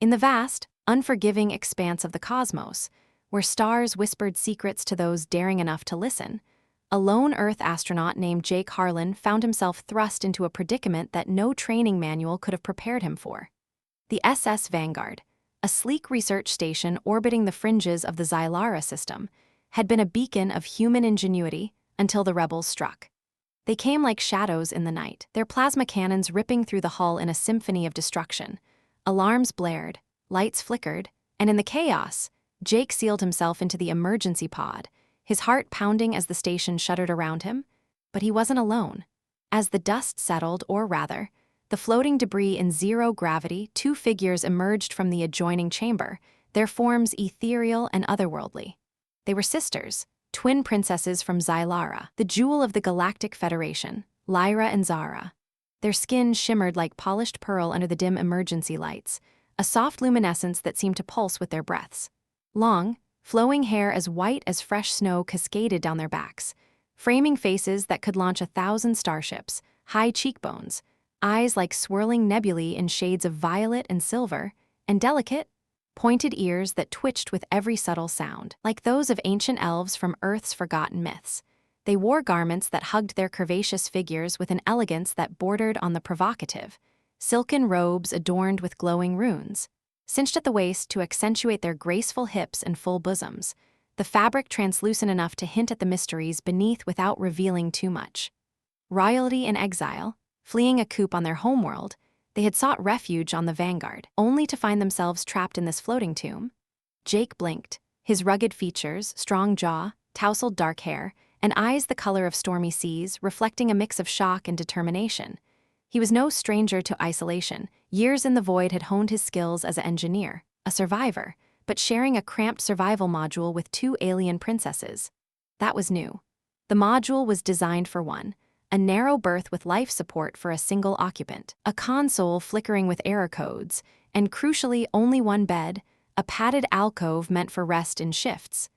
In the vast, unforgiving expanse of the cosmos, where stars whispered secrets to those daring enough to listen, a lone Earth astronaut named Jake Harlan found himself thrust into a predicament that no training manual could have prepared him for. The SS Vanguard, a sleek research station orbiting the fringes of the Zylara system, had been a beacon of human ingenuity until the rebels struck. They came like shadows in the night, their plasma cannons ripping through the hull in a symphony of destruction. Alarms blared, lights flickered, and in the chaos, Jake sealed himself into the emergency pod, his heart pounding as the station shuddered around him. But he wasn't alone. As the dust settled, or rather, the floating debris in zero gravity, two figures emerged from the adjoining chamber, their forms ethereal and otherworldly. They were sisters, twin princesses from Zylara, the jewel of the Galactic Federation, Lyra and Zara. Their skin shimmered like polished pearl under the dim emergency lights, a soft luminescence that seemed to pulse with their breaths. Long, flowing hair as white as fresh snow cascaded down their backs, framing faces that could launch 1,000 starships, high cheekbones, eyes like swirling nebulae in shades of violet and silver, and delicate, pointed ears that twitched with every subtle sound, like those of ancient elves from Earth's forgotten myths. They wore garments that hugged their curvaceous figures with an elegance that bordered on the provocative, silken robes adorned with glowing runes, cinched at the waist to accentuate their graceful hips and full bosoms, the fabric translucent enough to hint at the mysteries beneath without revealing too much. Royalty in exile, fleeing a coup on their homeworld, they had sought refuge on the Vanguard, only to find themselves trapped in this floating tomb. Jake blinked, his rugged features, strong jaw, tousled dark hair, and eyes the color of stormy seas, reflecting a mix of shock and determination. He was no stranger to isolation. Years in the void had honed his skills as an engineer, a survivor, but sharing a cramped survival module with two alien princesses. That was new. The module was designed for one, a narrow berth with life support for a single occupant, a console flickering with error codes, and crucially only one bed, a padded alcove meant for rest in shifts.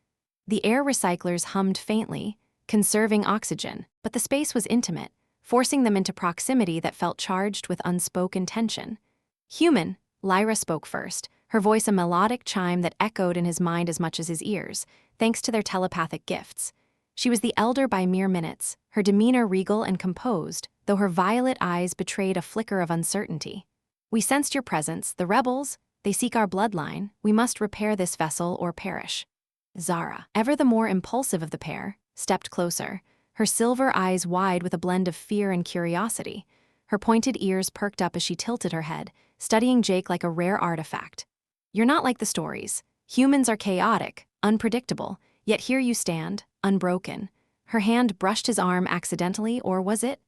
The air recyclers hummed faintly, conserving oxygen, but the space was intimate, forcing them into proximity that felt charged with unspoken tension. Human, Lyra spoke first, her voice a melodic chime that echoed in his mind as much as his ears, thanks to their telepathic gifts. She was the elder by mere minutes, her demeanor regal and composed, though her violet eyes betrayed a flicker of uncertainty. "We sensed your presence, the rebels. They seek our bloodline. We must repair this vessel or perish." Zara, ever the more impulsive of the pair, stepped closer, her silver eyes wide with a blend of fear and curiosity. Her pointed ears perked up as she tilted her head, studying Jake like a rare artifact. "You're not like the stories. Humans are chaotic, unpredictable, yet here you stand, unbroken." Her hand brushed his arm accidentally, or was it?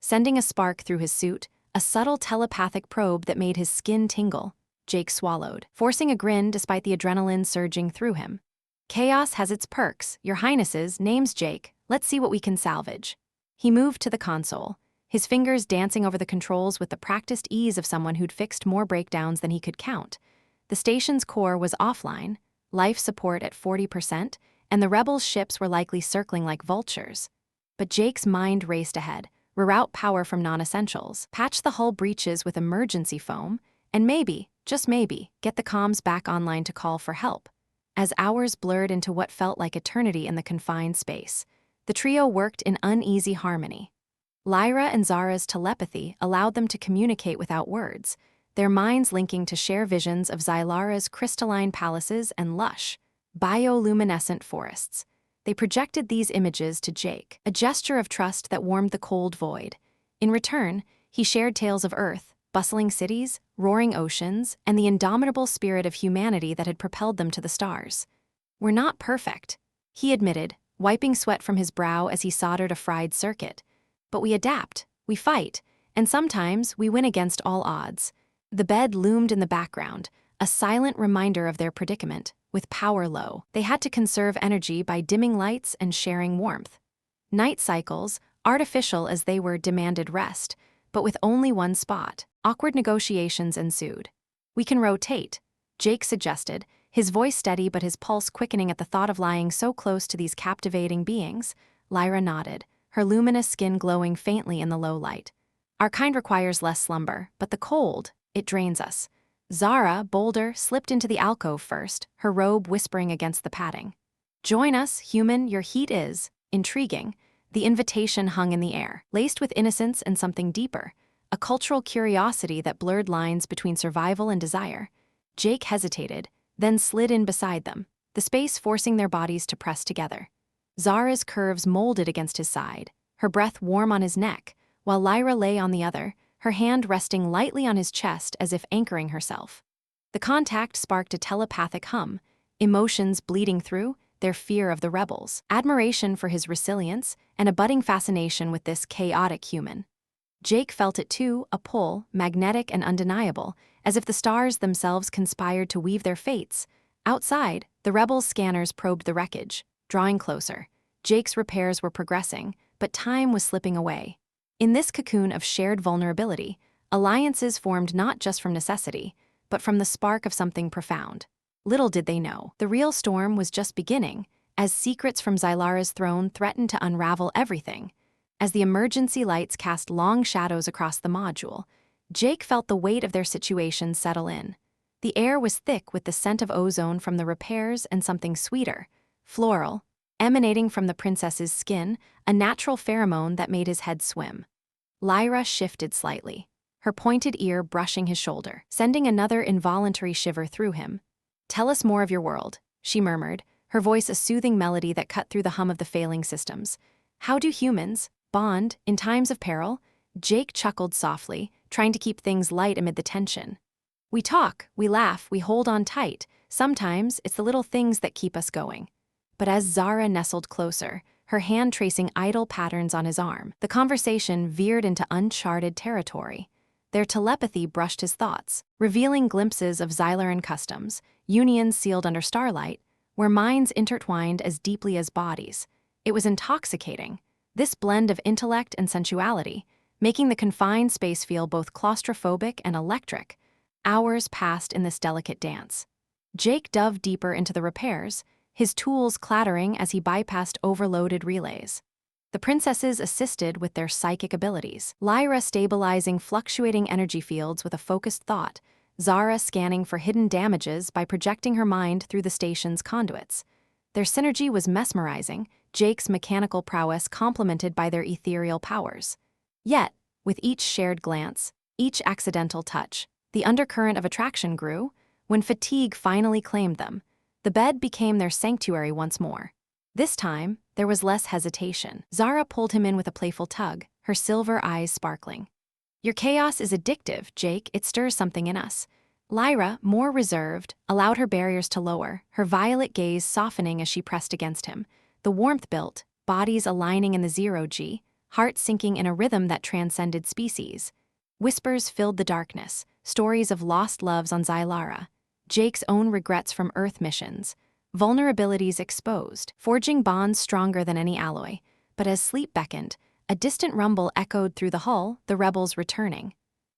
Sending a spark through his suit, a subtle telepathic probe that made his skin tingle. Jake swallowed, forcing a grin despite the adrenaline surging through him. "Chaos has its perks, your highnesses, name's Jake. Let's see what we can salvage." He moved to the console, his fingers dancing over the controls with the practiced ease of someone who'd fixed more breakdowns than he could count. The station's core was offline, life support at 40%, and the rebels' ships were likely circling like vultures. But Jake's mind raced ahead, reroute power from non-essentials, patch the hull breaches with emergency foam, and maybe, just maybe, get the comms back online to call for help. As hours blurred into what felt like eternity in the confined space, the trio worked in uneasy harmony. Lyra and Zara's telepathy allowed them to communicate without words, their minds linking to share visions of Zylara's crystalline palaces and lush, bioluminescent forests. They projected these images to Jake, a gesture of trust that warmed the cold void. In return, he shared tales of Earth, bustling cities, roaring oceans, and the indomitable spirit of humanity that had propelled them to the stars. "We're not perfect," he admitted, wiping sweat from his brow as he soldered a fried circuit. "But we adapt, we fight, and sometimes we win against all odds." The bed loomed in the background, a silent reminder of their predicament. With power low, they had to conserve energy by dimming lights and sharing warmth. Night cycles, artificial as they were, demanded rest, but with only one spot. Awkward negotiations ensued. "We can rotate," Jake suggested, his voice steady but his pulse quickening at the thought of lying so close to these captivating beings. Lyra nodded, her luminous skin glowing faintly in the low light. "Our kind requires less slumber, but the cold, it drains us. Zara, bolder, slipped into the alcove first, her robe whispering against the padding. "Join us, human, your heat is intriguing." The invitation hung in the air, laced with innocence and something deeper, a cultural curiosity that blurred lines between survival and desire. Jake hesitated, then slid in beside them, the space forcing their bodies to press together. Zara's curves molded against his side, her breath warm on his neck, while Lyra lay on the other, her hand resting lightly on his chest as if anchoring herself. The contact sparked a telepathic hum, emotions bleeding through, their fear of the rebels, admiration for his resilience, and a budding fascination with this chaotic human. Jake felt it too, a pull, magnetic and undeniable, as if the stars themselves conspired to weave their fates. Outside, the rebels' scanners probed the wreckage, drawing closer. Jake's repairs were progressing, but time was slipping away. In this cocoon of shared vulnerability, alliances formed not just from necessity, but from the spark of something profound. Little did they know, the real storm was just beginning, as secrets from Zylara's throne threatened to unravel everything. As the emergency lights cast long shadows across the module, Jake felt the weight of their situation settle in. The air was thick with the scent of ozone from the repairs and something sweeter, floral, emanating from the princess's skin, a natural pheromone that made his head swim. Lyra shifted slightly, her pointed ear brushing his shoulder, sending another involuntary shiver through him. "Tell us more of your world," she murmured, her voice a soothing melody that cut through the hum of the failing systems. "How do humans bond in times of peril?" Jake chuckled softly, trying to keep things light amid the tension. "We talk, we laugh, we hold on tight. Sometimes it's the little things that keep us going." But as Zara nestled closer, her hand tracing idle patterns on his arm, the conversation veered into uncharted territory. Their telepathy brushed his thoughts, revealing glimpses of Zylara customs, unions sealed under starlight, where minds intertwined as deeply as bodies. It was intoxicating, this blend of intellect and sensuality, making the confined space feel both claustrophobic and electric. Hours passed in this delicate dance. Jake dove deeper into the repairs, his tools clattering as he bypassed overloaded relays. The princesses assisted with their psychic abilities, Lyra stabilizing fluctuating energy fields with a focused thought, Zara scanning for hidden damages by projecting her mind through the station's conduits. Their synergy was mesmerizing, Jake's mechanical prowess complemented by their ethereal powers. Yet, with each shared glance, each accidental touch, the undercurrent of attraction grew. When fatigue finally claimed them, the bed became their sanctuary once more. This time, there was less hesitation. Zara pulled him in with a playful tug, her silver eyes sparkling. "Your chaos is addictive, Jake. It stirs something in us." Lyra, more reserved, allowed her barriers to lower, her violet gaze softening as she pressed against him. The warmth built, bodies aligning in the zero-G, hearts sinking in a rhythm that transcended species. Whispers filled the darkness, stories of lost loves on Zylara, Jake's own regrets from Earth missions, vulnerabilities exposed, forging bonds stronger than any alloy. But as sleep beckoned, a distant rumble echoed through the hull, the rebels returning.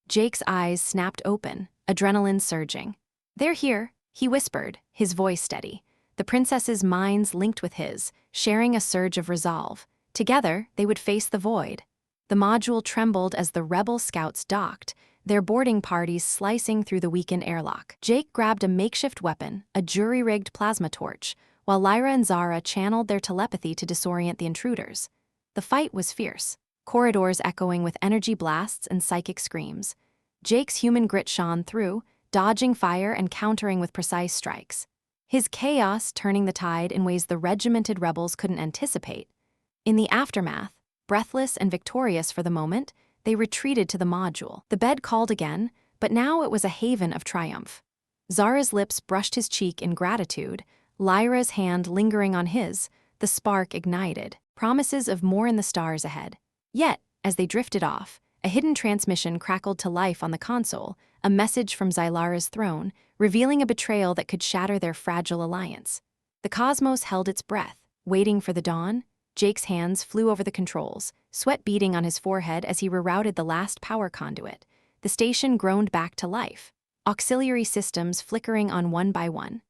Jake's eyes snapped open, adrenaline surging. "They're here," he whispered, his voice steady. The princess's minds linked with his, sharing a surge of resolve. Together, they would face the void. The module trembled as the rebel scouts docked, their boarding parties slicing through the weakened airlock. Jake grabbed a makeshift weapon, a jury-rigged plasma torch, while Lyra and Zara channeled their telepathy to disorient the intruders. The fight was fierce, corridors echoing with energy blasts and psychic screams. Jake's human grit shone through, dodging fire and countering with precise strikes. His chaos turning the tide in ways the regimented rebels couldn't anticipate. In the aftermath, breathless and victorious for the moment, they retreated to the module. The bed called again, but now it was a haven of triumph. Zara's lips brushed his cheek in gratitude, Lyra's hand lingering on his, the spark ignited, promises of more in the stars ahead. Yet, as they drifted off, a hidden transmission crackled to life on the console, a message from Zylara's throne, revealing a betrayal that could shatter their fragile alliance. The cosmos held its breath, waiting for the dawn. Jake's hands flew over the controls, sweat beading on his forehead as he rerouted the last power conduit. The station groaned back to life, auxiliary systems flickering on one by one.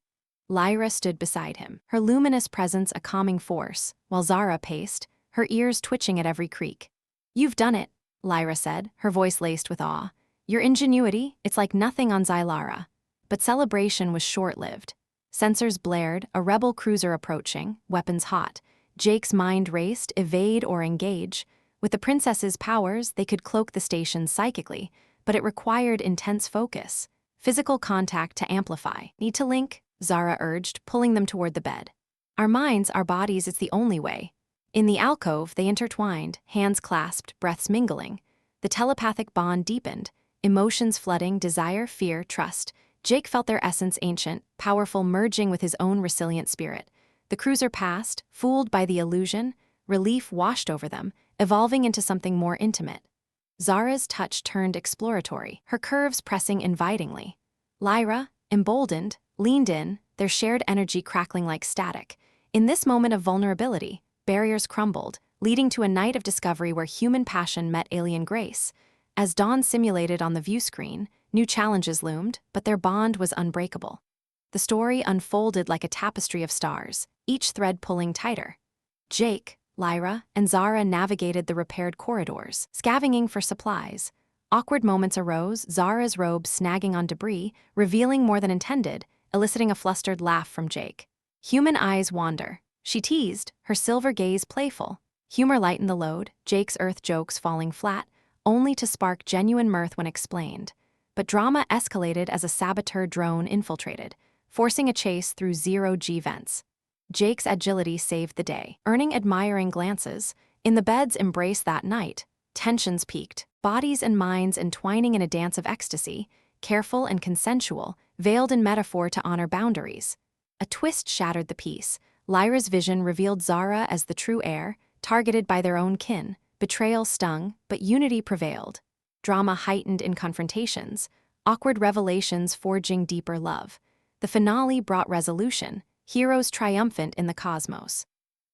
Lyra stood beside him, her luminous presence a calming force, while Zara paced, her ears twitching at every creak. "You've done it," Lyra said, her voice laced with awe. "Your ingenuity, it's like nothing on Zylara." But celebration was short-lived. Sensors blared, a rebel cruiser approaching, weapons hot. Jake's mind raced, evade or engage. With the princess's powers, they could cloak the station psychically, but it required intense focus. Physical contact to amplify. Need to link? Zara urged, pulling them toward the bed. Our minds, our bodies, it's the only way. In the alcove, they intertwined, hands clasped, breaths mingling. The telepathic bond deepened, emotions flooding, desire, fear, trust. Jake felt their essence ancient, powerful, merging with his own resilient spirit. The cruiser passed, fooled by the illusion. Relief washed over them, evolving into something more intimate. Zara's touch turned exploratory, her curves pressing invitingly. Lyra, emboldened, leaned in, their shared energy crackling like static. In this moment of vulnerability, barriers crumbled, leading to a night of discovery where human passion met alien grace. As dawn simulated on the view screen, new challenges loomed, but their bond was unbreakable. The story unfolded like a tapestry of stars, each thread pulling tighter. Jake, Lyra, and Zara navigated the repaired corridors, scavenging for supplies. Awkward moments arose, Zara's robe snagging on debris, revealing more than intended, eliciting a flustered laugh from Jake. Human eyes wander. She teased, her silver gaze playful. Humor lightened the load, Jake's earth jokes falling flat, only to spark genuine mirth when explained. But drama escalated as a saboteur drone infiltrated, forcing a chase through zero-G vents. Jake's agility saved the day, earning admiring glances. In the bed's embrace that night, tensions peaked, bodies and minds entwining in a dance of ecstasy, careful and consensual, veiled in metaphor to honor boundaries. A twist shattered the peace. Lyra's vision revealed Zara as the true heir, targeted by their own kin. Betrayal stung, but unity prevailed. Drama heightened in confrontations, awkward revelations forging deeper love. The finale brought resolution, heroes triumphant in the cosmos.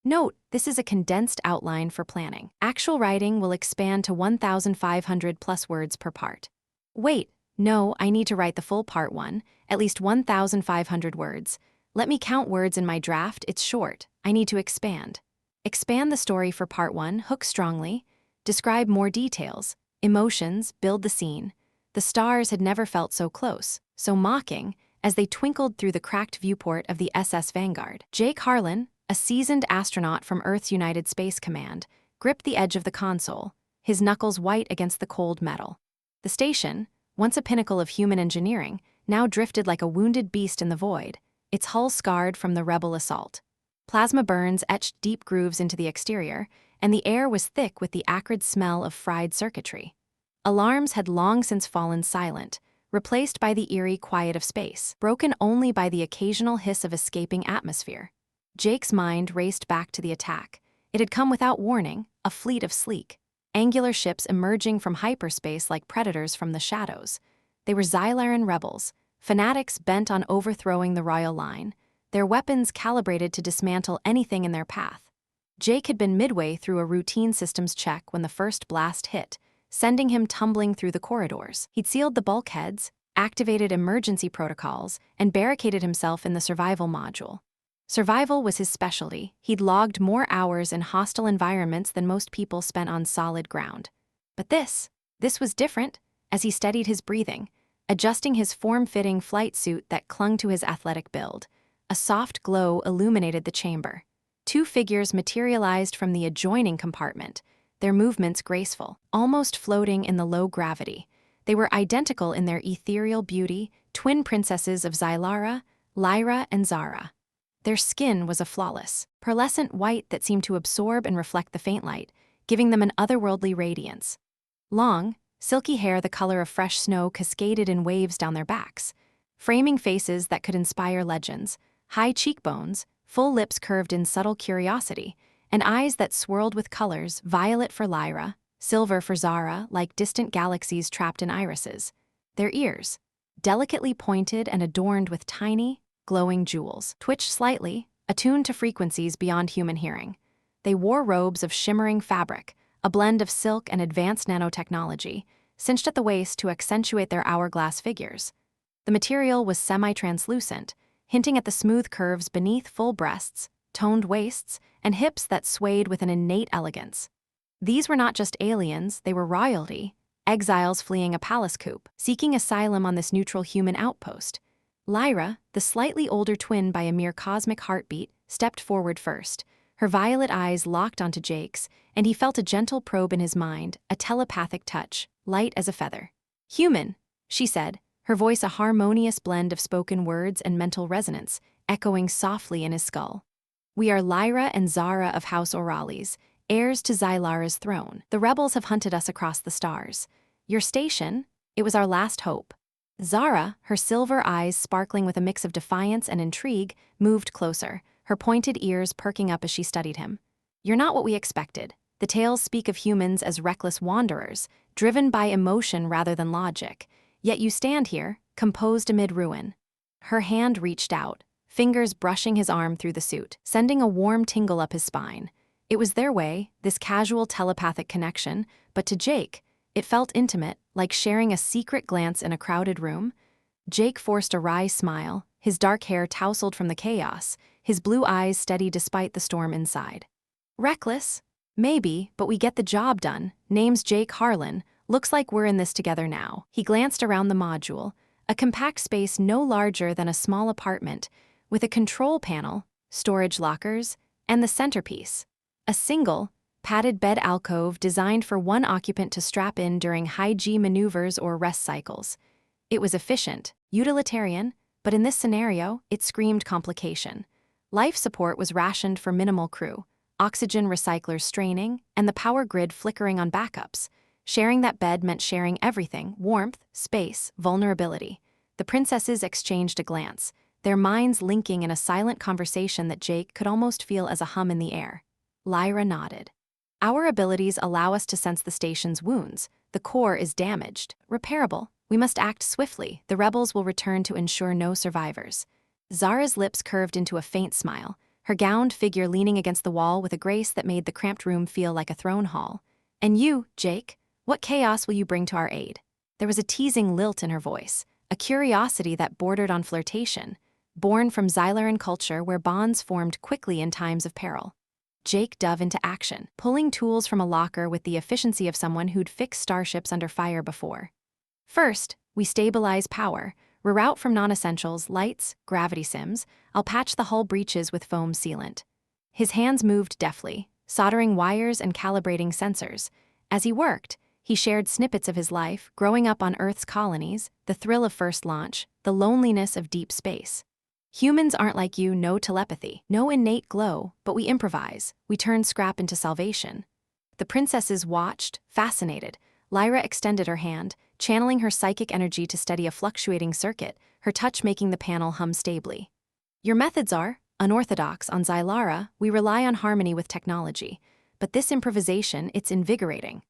Note, this is a condensed outline for planning. Actual writing will expand to 1,500 plus words per part. Wait, no, I need to write the full part 1, at least 1,500 words. Let me count words in my draft, it's short. I need to expand. Expand the story for part 1, hook strongly. Describe more details. Emotions, build the scene. The stars had never felt so close, so mocking, as they twinkled through the cracked viewport of the SS Vanguard. Jake Harlan, a seasoned astronaut from Earth's United Space Command, gripped the edge of the console, his knuckles white against the cold metal. The station, once a pinnacle of human engineering, now drifted like a wounded beast in the void, its hull scarred from the rebel assault. Plasma burns etched deep grooves into the exterior, and the air was thick with the acrid smell of fried circuitry. Alarms had long since fallen silent, replaced by the eerie quiet of space, broken only by the occasional hiss of escaping atmosphere. Jake's mind raced back to the attack. It had come without warning, a fleet of sleek, angular ships emerging from hyperspace like predators from the shadows. They were Zylaran rebels, fanatics bent on overthrowing the royal line, their weapons calibrated to dismantle anything in their path. Jake had been midway through a routine systems check when the first blast hit, sending him tumbling through the corridors. He'd sealed the bulkheads, activated emergency protocols, and barricaded himself in the survival module. Survival was his specialty. He'd logged more hours in hostile environments than most people spent on solid ground. But this was different. As he steadied his breathing, adjusting his form-fitting flight suit that clung to his athletic build, a soft glow illuminated the chamber. Two figures materialized from the adjoining compartment, their movements graceful, almost floating in the low gravity. They were identical in their ethereal beauty, twin princesses of Zylara, Lyra and Zara. Their skin was a flawless, pearlescent white that seemed to absorb and reflect the faint light, giving them an otherworldly radiance. Long, silky hair the color of fresh snow cascaded in waves down their backs, framing faces that could inspire legends, high cheekbones, full lips curved in subtle curiosity, and eyes that swirled with colors, violet for Lyra, silver for Zara, like distant galaxies trapped in irises. Their ears, delicately pointed and adorned with tiny, glowing jewels, twitched slightly, attuned to frequencies beyond human hearing. They wore robes of shimmering fabric, a blend of silk and advanced nanotechnology, cinched at the waist to accentuate their hourglass figures. The material was semi-translucent, hinting at the smooth curves beneath full breasts, toned waists, and hips that swayed with an innate elegance. These were not just aliens, they were royalty, exiles fleeing a palace coup, seeking asylum on this neutral human outpost. Lyra, the slightly older twin by a mere cosmic heartbeat, stepped forward first. Her violet eyes locked onto Jake's, and he felt a gentle probe in his mind, a telepathic touch, light as a feather. "Human," she said, her voice a harmonious blend of spoken words and mental resonance, echoing softly in his skull. "We are Lyra and Zara of House Orales, heirs to Zylara's throne. The rebels have hunted us across the stars. Your station? It was our last hope." Zara, her silver eyes sparkling with a mix of defiance and intrigue, moved closer, her pointed ears perking up as she studied him. "You're not what we expected. The tales speak of humans as reckless wanderers, driven by emotion rather than logic. Yet you stand here, composed amid ruin." Her hand reached out, fingers brushing his arm through the suit, sending a warm tingle up his spine. It was their way, this casual telepathic connection, but to Jake, it felt intimate, like sharing a secret glance in a crowded room. Jake forced a wry smile, his dark hair tousled from the chaos, his blue eyes steady despite the storm inside. "Reckless? Maybe, but we get the job done. Name's Jake Harlan. Looks like we're in this together now." He glanced around the module, a compact space no larger than a small apartment, with a control panel, storage lockers, and the centerpiece. A single, padded bed alcove designed for one occupant to strap in during high-G maneuvers or rest cycles. It was efficient, utilitarian, but in this scenario, it screamed complication. Life support was rationed for minimal crew, oxygen recyclers straining, and the power grid flickering on backups. Sharing that bed meant sharing everything: warmth, space, vulnerability. The princesses exchanged a glance, their minds linking in a silent conversation that Jake could almost feel as a hum in the air. Lyra nodded. "Our abilities allow us to sense the station's wounds. The core is damaged, repairable. We must act swiftly. The rebels will return to ensure no survivors." Zara's lips curved into a faint smile, her gowned figure leaning against the wall with a grace that made the cramped room feel like a throne hall. "And you, Jake, what chaos will you bring to our aid?" There was a teasing lilt in her voice, a curiosity that bordered on flirtation, born from Zylaran culture where bonds formed quickly in times of peril. Jake dove into action, pulling tools from a locker with the efficiency of someone who'd fixed starships under fire before. "First, we stabilize power, reroute from non-essentials, lights, gravity sims. I'll patch the hull breaches with foam sealant." His hands moved deftly, soldering wires and calibrating sensors. As he worked, he shared snippets of his life, growing up on Earth's colonies, the thrill of first launch, the loneliness of deep space. "Humans aren't like you, no telepathy, no innate glow, but we improvise, we turn scrap into salvation." The princesses watched, fascinated. Lyra extended her hand, channeling her psychic energy to steady a fluctuating circuit, her touch making the panel hum stably. "Your methods are unorthodox. On Zylara, we rely on harmony with technology. But this improvisation, it's invigorating."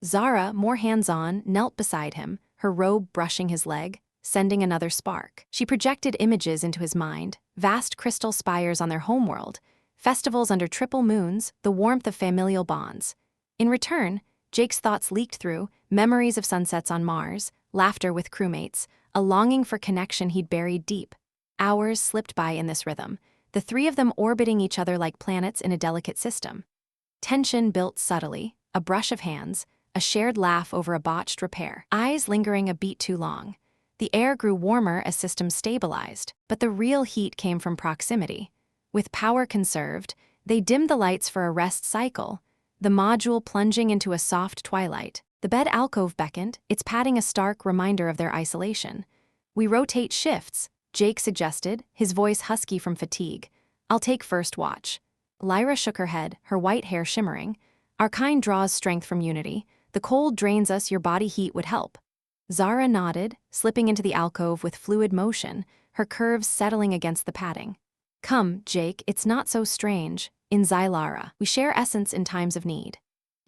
Zara, more hands-on, knelt beside him, her robe brushing his leg, sending another spark. She projected images into his mind, vast crystal spires on their homeworld, festivals under triple moons, the warmth of familial bonds. In return, Jake's thoughts leaked through, memories of sunsets on Mars, laughter with crewmates, a longing for connection he'd buried deep. Hours slipped by in this rhythm, the three of them orbiting each other like planets in a delicate system. Tension built subtly, a brush of hands, a shared laugh over a botched repair, eyes lingering a beat too long. The air grew warmer as systems stabilized, but the real heat came from proximity. With power conserved, they dimmed the lights for a rest cycle, the module plunging into a soft twilight. The bed alcove beckoned, its padding a stark reminder of their isolation. "We rotate shifts," Jake suggested, his voice husky from fatigue. "I'll take first watch." Lyra shook her head, her white hair shimmering. "Our kind draws strength from unity. The cold drains us, your body heat would help." Zara nodded, slipping into the alcove with fluid motion, her curves settling against the padding. "Come, Jake, it's not so strange. In Zylara, we share essence in times of need."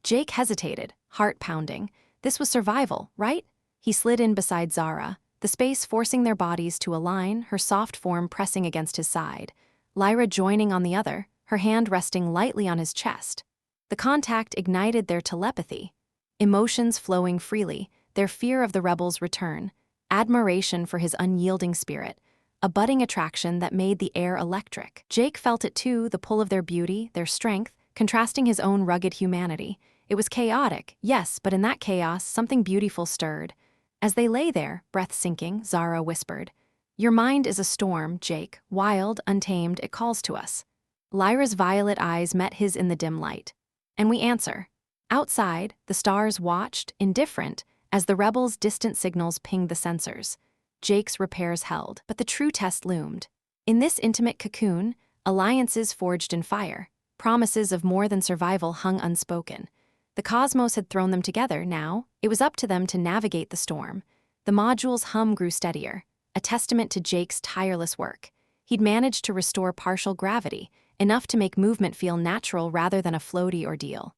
Jake hesitated, heart pounding. This was survival, right? He slid in beside Zara, the space forcing their bodies to align, her soft form pressing against his side. Lyra joining on the other, her hand resting lightly on his chest. The contact ignited their telepathy. Emotions flowing freely, their fear of the rebels' return, admiration for his unyielding spirit, a budding attraction that made the air electric. Jake felt it too, the pull of their beauty, their strength, contrasting his own rugged humanity. It was chaotic, yes, but in that chaos, something beautiful stirred. As they lay there, breath sinking, Zara whispered, Your mind is a storm, Jake. Wild, untamed, it calls to us. Lyra's violet eyes met his in the dim light. And we answer. Outside, the stars watched, indifferent, as the rebels' distant signals pinged the sensors. Jake's repairs held, but the true test loomed. In this intimate cocoon, alliances forged in fire, promises of more than survival hung unspoken. The cosmos had thrown them together. Now it was up to them to navigate the storm. The module's hum grew steadier, a testament to Jake's tireless work. He'd managed to restore partial gravity, enough to make movement feel natural rather than a floaty ordeal.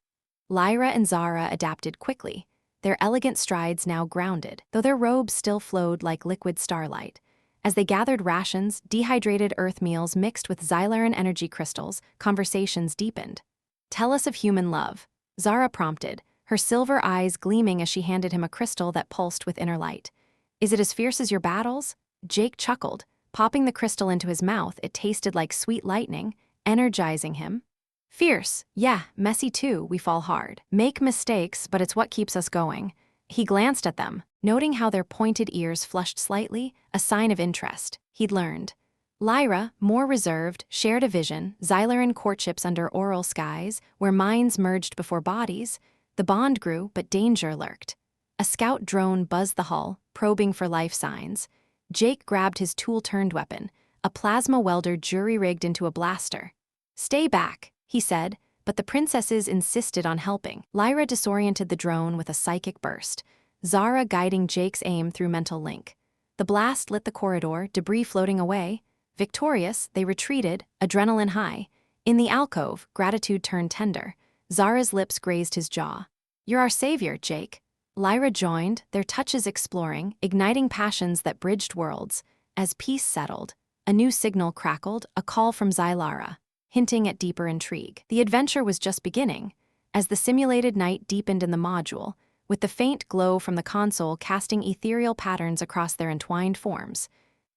Lyra and Zara adapted quickly, their elegant strides now grounded, though their robes still flowed like liquid starlight. As they gathered rations, dehydrated earth meals mixed with Zylara energy crystals, conversations deepened. "Tell us of human love," Zara prompted, her silver eyes gleaming as she handed him a crystal that pulsed with inner light. "Is it as fierce as your battles?" Jake chuckled, popping the crystal into his mouth. It tasted like sweet lightning, energizing him. "Fierce, yeah, messy too, we fall hard. Make mistakes, but it's what keeps us going." He glanced at them, noting how their pointed ears flushed slightly, a sign of interest. He'd learned. Lyra, more reserved, shared a vision, Zylaran courtships under aural skies, where minds merged before bodies. The bond grew, but danger lurked. A scout drone buzzed the hull, probing for life signs. Jake grabbed his tool-turned weapon, a plasma welder jury-rigged into a blaster. "Stay back," he said, but the princesses insisted on helping. Lyra disoriented the drone with a psychic burst, Zara guiding Jake's aim through mental link. The blast lit the corridor, debris floating away. Victorious, they retreated, adrenaline high. In the alcove, gratitude turned tender. Zara's lips grazed his jaw. "You're our savior, Jake." Lyra joined, their touches exploring, igniting passions that bridged worlds. As peace settled, a new signal crackled, a call from Zylara, hinting at deeper intrigue. The adventure was just beginning. As the simulated night deepened in the module, with the faint glow from the console casting ethereal patterns across their entwined forms,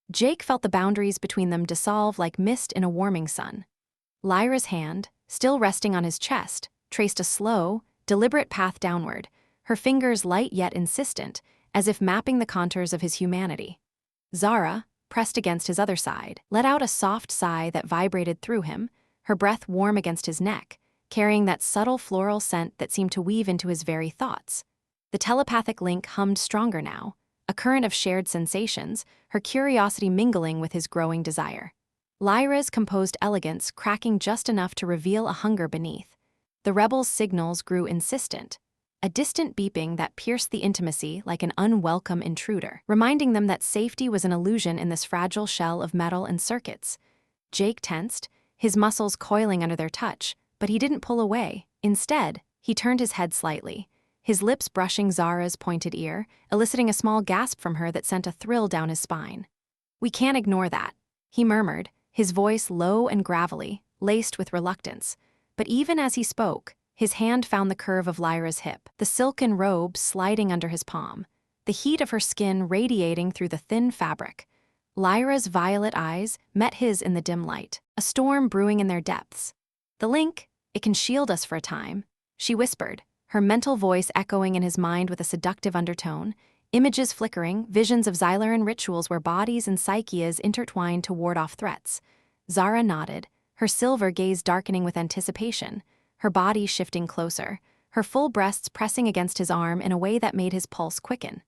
Jake felt the boundaries between them dissolve like mist in a warming sun. Lyra's hand, still resting on his chest, traced a slow, deliberate path downward, her fingers light yet insistent, as if mapping the contours of his humanity. Zara, pressed against his other side, let out a soft sigh that vibrated through him, her breath warm against his neck, carrying that subtle floral scent that seemed to weave into his very thoughts. The telepathic link hummed stronger now, a current of shared sensations, her curiosity mingling with his growing desire. Lyra's composed elegance cracking just enough to reveal a hunger beneath. The rebels' signals grew insistent, a distant beeping that pierced the intimacy like an unwelcome intruder, reminding them that safety was an illusion in this fragile shell of metal and circuits. Jake tensed, his muscles coiling under their touch, but he didn't pull away. Instead, he turned his head slightly, his lips brushing Zara's pointed ear, eliciting a small gasp from her that sent a thrill down his spine. "We can't ignore that," he murmured, his voice low and gravelly, laced with reluctance. But even as he spoke, his hand found the curve of Lyra's hip, the silken robe sliding under his palm, the heat of her skin radiating through the thin fabric. Lyra's violet eyes met his in the dim light, a storm brewing in their depths. "The link, it can shield us for a time," she whispered, her mental voice echoing in his mind with a seductive undertone, images flickering, visions of Zylaran rituals where bodies and psyches intertwined to ward off threats. Zara nodded, her silver gaze darkening with anticipation, her body shifting closer, her full breasts pressing against his arm in a way that made his pulse quicken.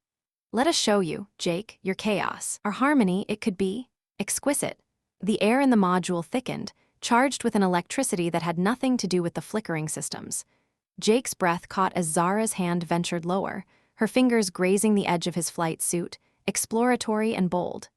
"Let us show you, Jake, your chaos. Our harmony, it could be exquisite." The air in the module thickened, charged with an electricity that had nothing to do with the flickering systems. Jake's breath caught as Zara's hand ventured lower, her fingers grazing the edge of his flight suit, exploratory and bold.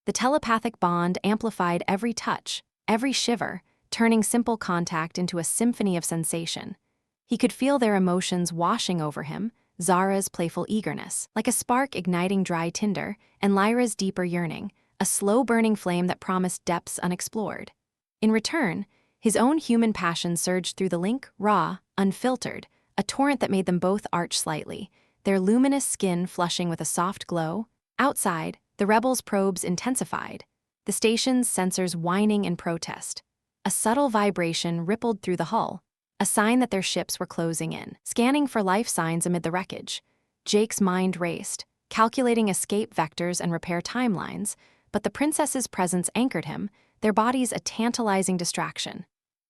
The telepathic bond amplified every touch, every shiver, turning simple contact into a symphony of sensation. He could feel their emotions washing over him, Zara's playful eagerness, like a spark igniting dry tinder, and Lyra's deeper yearning, a slow-burning flame that promised depths unexplored. In return, his own human passion surged through the link, raw, unfiltered, a torrent that made them both arch slightly, their luminous skin flushing with a soft glow. Outside, the rebels' probes intensified, the station's sensors whining in protest. A subtle vibration rippled through the hull, a sign that their ships were closing in. Scanning for life signs amid the wreckage, Jake's mind raced, calculating escape vectors and repair timelines, but the princess's presence anchored him, their bodies a tantalizing distraction.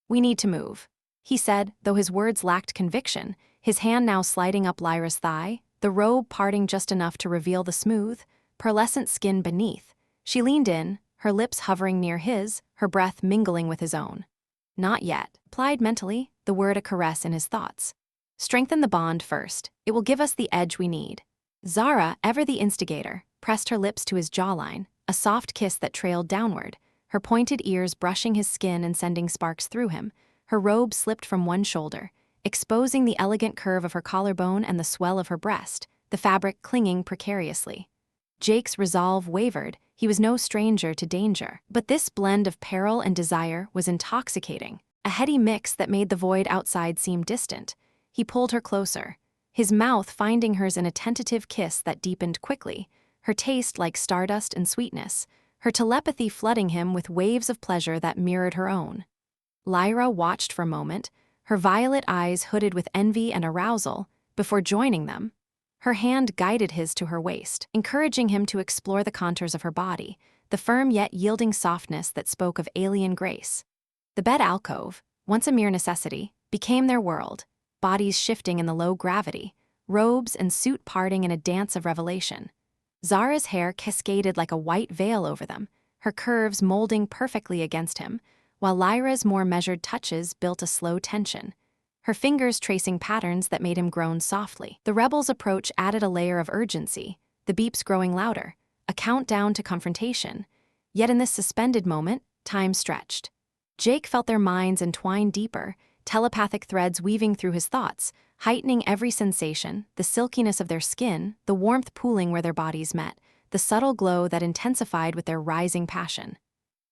"We need to move," he said, though his words lacked conviction, his hand now sliding up Lyra's thigh, the robe parting just enough to reveal the smooth, pearlescent skin beneath. She leaned in, her lips hovering near his, her breath mingling with his own. "Not yet," applied mentally, the word a caress in his thoughts. "Strengthen the bond first. It will give us the edge we need." Zara, ever the instigator, pressed her lips to his jawline, a soft kiss that trailed downward, her pointed ears brushing his skin and sending sparks through him. Her robe slipped from one shoulder, exposing the elegant curve of her collarbone and the swell of her breast, the fabric clinging precariously. Jake's resolve wavered. He was no stranger to danger, but this blend of peril and desire was intoxicating, a heady mix that made the void outside seem distant. He pulled her closer, his mouth finding hers in a tentative kiss that deepened quickly, her taste like stardust and sweetness, her telepathy flooding him with waves of pleasure that mirrored her own. Lyra watched for a moment, her violet eyes hooded with envy and arousal, before joining them. Her hand guided his to her waist, encouraging him to explore the contours of her body, the firm yet yielding softness that spoke of alien grace. The bed alcove, once a mere necessity, became their world, bodies shifting in the low gravity, robes and suit parting in a dance of revelation. Zara's hair cascaded like a white veil over them, her curves molding perfectly against him, while Lyra's more measured touches built a slow tension, her fingers tracing patterns that made him groan softly. The rebel's approach added a layer of urgency, the beeps growing louder, a countdown to confrontation. Yet in this suspended moment, time stretched. Jake felt their minds entwined deeper, telepathic threads weaving through his thoughts, heightening every sensation, the silkiness of their skin, the warmth pooling where their bodies met, the subtle glow that intensified with their rising passion.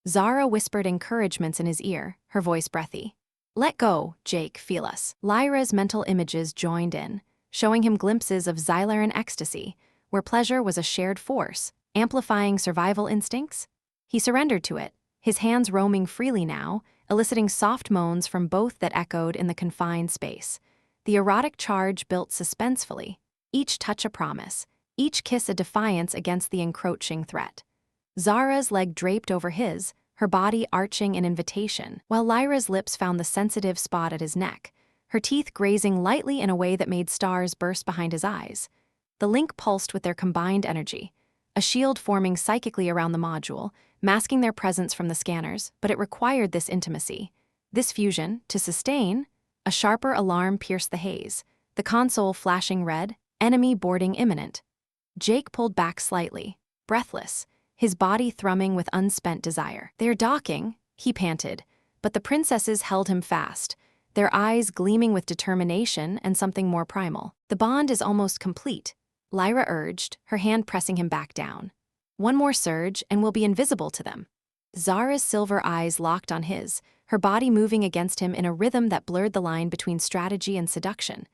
Zara whispered encouragements in his ear, her voice breathy. "Let go, Jake, feel us." Lyra's mental images joined in, showing him glimpses of Zylara ecstasy, where pleasure was a shared force, amplifying survival instincts. He surrendered to it, his hands roaming freely now, eliciting soft moans from both that echoed in the confined space. The erotic charge built suspensefully, each touch a promise, each kiss a defiance against the encroaching threat. Zara's leg draped over his, her body arching in invitation, while Lyra's lips found the sensitive spot at his neck, her teeth grazing lightly in a way that made stars burst behind his eyes. The link pulsed with their combined energy, a shield forming psychically around the module, masking their presence from the scanners, but it required this intimacy. This fusion, to sustain, a sharper alarm pierced the haze, the console flashing red, enemy boarding imminent. Jake pulled back slightly, breathless, his body thrumming with unspent desire. "They're docking," he panted, but the princesses held him fast, their eyes gleaming with determination and something more primal. "The bond is almost complete," Lyra urged, her hand pressing him back down. "One more surge and we'll be invisible to them." Zara's silver eyes locked on his, her body moving against him in a rhythm that blurred the line between strategy and seduction.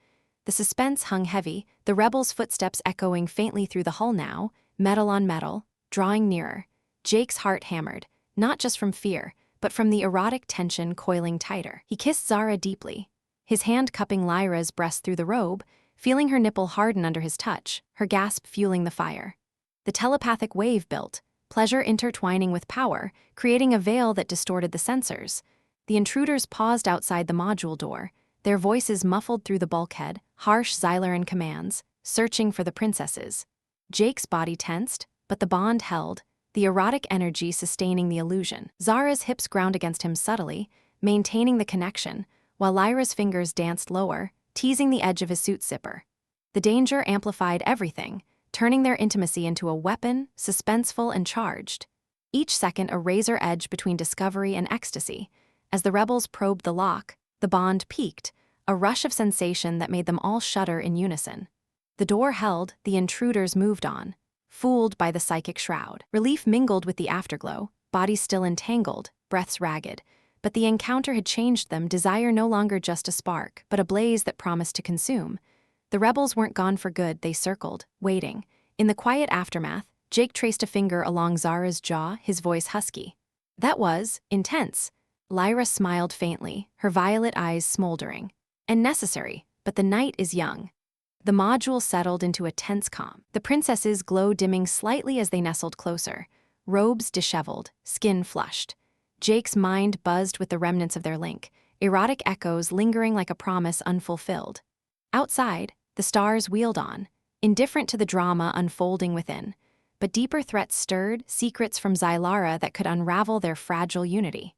The suspense hung heavy, the rebel's footsteps echoing faintly through the hull now, metal on metal, drawing nearer. Jake's heart hammered, not just from fear, but from the erotic tension coiling tighter. He kissed Zara deeply, his hand cupping Lyra's breast through the robe, feeling her nipple harden under his touch, her gasp fueling the fire. The telepathic wave built, pleasure intertwining with power, creating a veil that distorted the sensors. The intruders paused outside the module door, their voices muffled through the bulkhead, harsh Zylaran commands, searching for the princesses. Jake's body tensed, but the bond held, the erotic energy sustaining the illusion. Zara's hips ground against him subtly, maintaining the connection, while Lyra's fingers danced lower, teasing the edge of his suit zipper. The danger amplified everything, turning their intimacy into a weapon, suspenseful and charged. Each second a razor edge between discovery and ecstasy. As the rebels probed the lock, the bond peaked, a rush of sensation that made them all shudder in unison. The door held, the intruders moved on, fooled by the psychic shroud. Relief mingled with the afterglow, bodies still entangled, breaths ragged. But the encounter had changed them, desire no longer just a spark, but a blaze that promised to consume. The rebels weren't gone for good, they circled, waiting. In the quiet aftermath, Jake traced a finger along Zara's jaw, his voice husky. "That was intense." Lyra smiled faintly, her violet eyes smoldering. "And necessary, but the night is young." The module settled into a tense calm, the princesses' glow dimming slightly as they nestled closer, robes disheveled, skin flushed. Jake's mind buzzed with the remnants of their link, erotic echoes lingering like a promise unfulfilled. Outside, the stars wheeled on, indifferent to the drama unfolding within. But deeper threats stirred, secrets from Zylara that could unravel their fragile unity.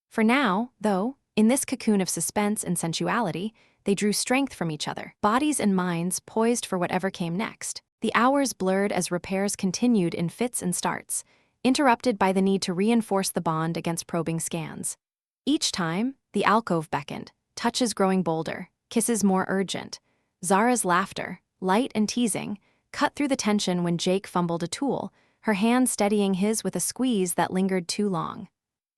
For now, though, in this cocoon of suspense and sensuality, they drew strength from each other, bodies and minds poised for whatever came next. The hours blurred as repairs continued in fits and starts, interrupted by the need to reinforce the bond against probing scans. Each time, the alcove beckoned, touches growing bolder, kisses more urgent. Zara's laughter, light and teasing, cut through the tension when Jake fumbled a tool, her hand steadying his with a squeeze that lingered too long.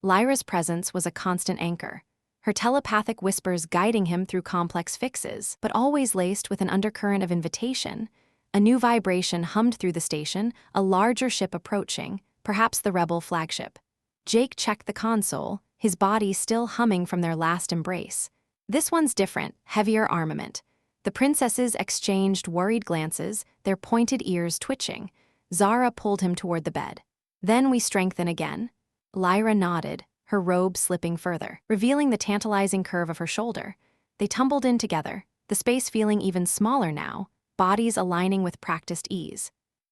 Lyra's presence was a constant anchor, her telepathic whispers guiding him through complex fixes, but always laced with an undercurrent of invitation. A new vibration hummed through the station, a larger ship approaching, perhaps the rebel flagship. Jake checked the console, his body still humming from their last embrace. This one's different, heavier armament. The princesses exchanged worried glances, their pointed ears twitching. Zara pulled him toward the bed. Then we strengthen again. Lyra nodded, her robe slipping further, revealing the tantalizing curve of her shoulder. They tumbled in together, the space feeling even smaller now, bodies aligning with practiced ease.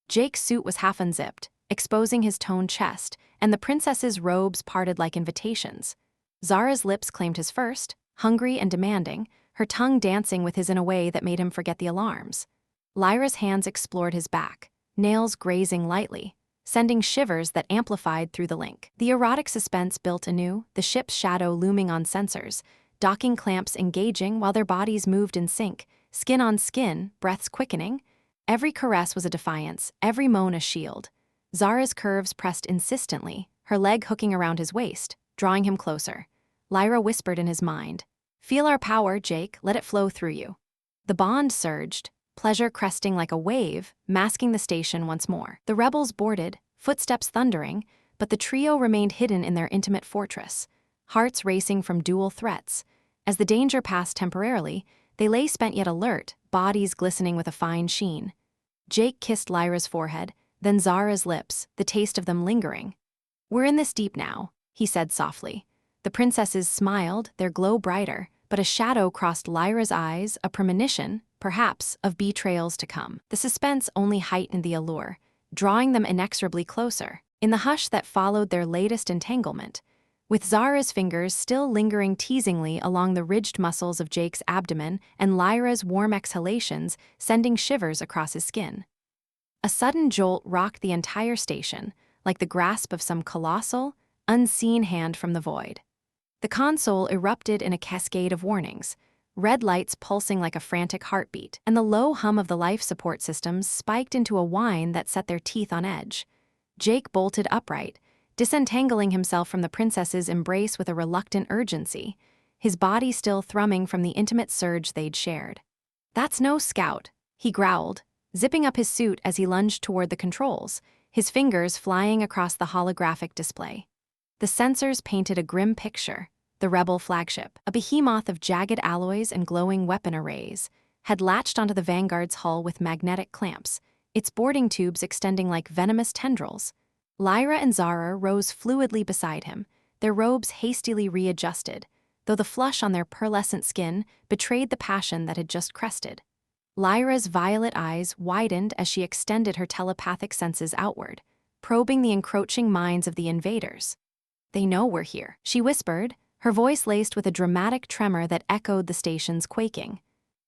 Jake's suit was half unzipped, exposing his toned chest, and the princess's robes parted like invitations. Zara's lips claimed his first, hungry and demanding, her tongue dancing with his in a way that made him forget the alarms. Lyra's hands explored his back, nails grazing lightly, sending shivers that amplified through the link. The erotic suspense built anew, the ship's shadow looming on sensors, docking clamps engaging while their bodies moved in sync, skin on skin, breaths quickening. Every caress was a defiance, every moan a shield. Zara's curves pressed insistently, her leg hooking around his waist, drawing him closer. Lyra whispered in his mind, "Feel our power, Jake, let it flow through you." The bond surged, pleasure cresting like a wave, masking the station once more. The rebels boarded, footsteps thundering, but the trio remained hidden in their intimate fortress, hearts racing from dual threats. As the danger passed temporarily, they lay spent yet alert, bodies glistening with a fine sheen. Jake kissed Lyra's forehead, then Zara's lips, the taste of them lingering. "We're in this deep now," he said softly. The princesses smiled, their glow brighter, but a shadow crossed Lyra's eyes, a premonition, perhaps, of betrayals to come. The suspense only heightened the allure, drawing them inexorably closer. In the hush that followed their latest entanglement, with Zara's fingers still lingering teasingly along the ridged muscles of Jake's abdomen and Lyra's warm exhalations sending shivers across his skin. A sudden jolt rocked the entire station, like the grasp of some colossal, unseen hand from the void. The console erupted in a cascade of warnings, red lights pulsing like a frantic heartbeat, and the low hum of the life support systems spiked into a whine that set their teeth on edge. Jake bolted upright, disentangling himself from the princess's embrace with a reluctant urgency, his body still thrumming from the intimate surge they'd shared. "That's no scout," he growled, zipping up his suit as he lunged toward the controls, his fingers flying across the holographic display. The sensors painted a grim picture. The rebel flagship, a behemoth of jagged alloys and glowing weapon arrays, had latched onto the Vanguard's hull with magnetic clamps, its boarding tubes extending like venomous tendrils. Lyra and Zara rose fluidly beside him, their robes hastily readjusted, though the flush on their pearlescent skin betrayed the passion that had just crested. Lyra's violet eyes widened as she extended her telepathic senses outward, probing the encroaching minds of the invaders. "They know we're here," she whispered, her voice laced with a dramatic tremor that echoed the station's quaking.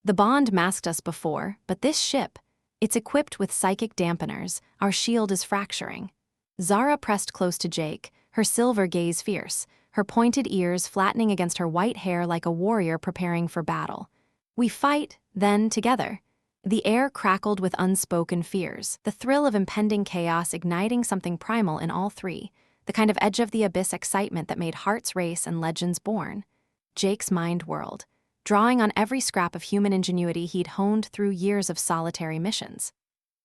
"The bond masked us before, but this ship, it's equipped with psychic dampeners, our shield is fracturing." Zara pressed close to Jake, her silver gaze fierce, her pointed ears flattening against her white hair like a warrior preparing for battle. "We fight, then, together." The air crackled with unspoken fears, the thrill of impending chaos igniting something primal in all three, the kind of edge-of-the-abyss excitement that made hearts race and legends born. Jake's mind whirled, drawing on every scrap of human ingenuity he'd honed through years of solitary missions.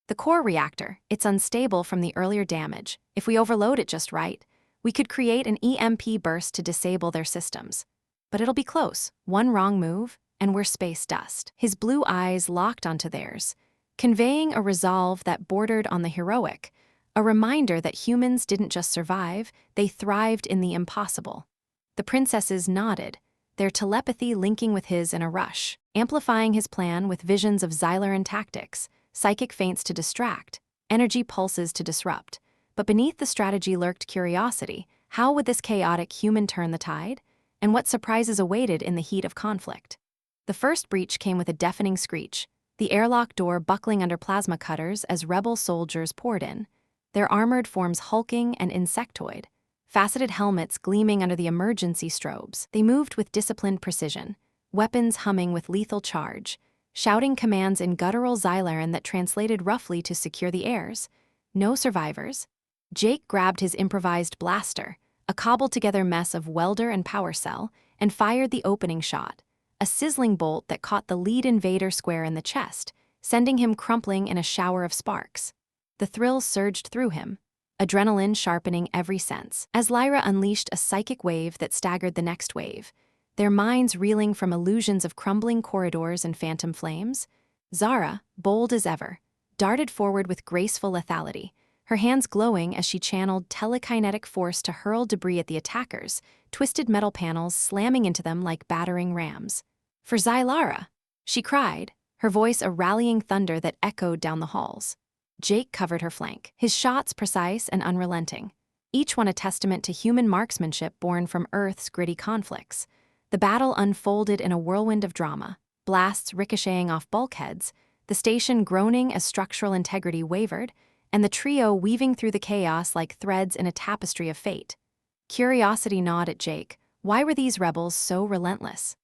The core reactor, it's unstable from the earlier damage. If we overload it just right, we could create an EMP burst to disable their systems. But it'll be close, one wrong move, and we're space dust. His blue eyes locked onto theirs, conveying a resolve that bordered on the heroic, A reminder that humans didn't just survive, they thrived in the impossible. The princesses nodded, their telepathy linking with his in a rush, amplifying his plan with visions of Zylara tactics, psychic feints to distract, energy pulses to disrupt. But beneath the strategy lurked curiosity. How would this chaotic human turn the tide? And what surprises awaited in the heat of conflict? The first breach came with a deafening screech, the airlock door buckling under plasma cutters as rebel soldiers poured in, their armored forms hulking and insectoid, faceted helmets gleaming under the emergency strobes. They moved with disciplined precision, weapons humming with lethal charge, shouting commands in guttural Zylaran that translated roughly to secure the airs. No survivors. Jake grabbed his improvised blaster, a cobbled-together mess of welder and power cell, and fired the opening shot, a sizzling bolt that caught the lead invader square in the chest, sending him crumpling in a shower of sparks. The thrill surged through him, adrenaline sharpening every sense, as Lyra unleashed a psychic wave that staggered the next wave, their minds reeling from illusions of crumbling corridors and phantom flames. Zara, bold as ever, darted forward with graceful lethality, her hands glowing as she channeled telekinetic force to hurl debris at the attackers, twisted metal panels slamming into them like battering rams. "For Zylara!" she cried, her voice a rallying thunder that echoed down the halls. Jake covered her flank, his shots precise and unrelenting, each one a testament to human marksmanship born from Earth's gritty conflicts. The battle unfolded in a whirlwind of drama, blasts ricocheting off bulkheads, the station groaning as structural integrity wavered, and the trio weaving through the chaos like threads in a tapestry of fate. Curiosity gnawed at Jake. Why were these rebels so relentless?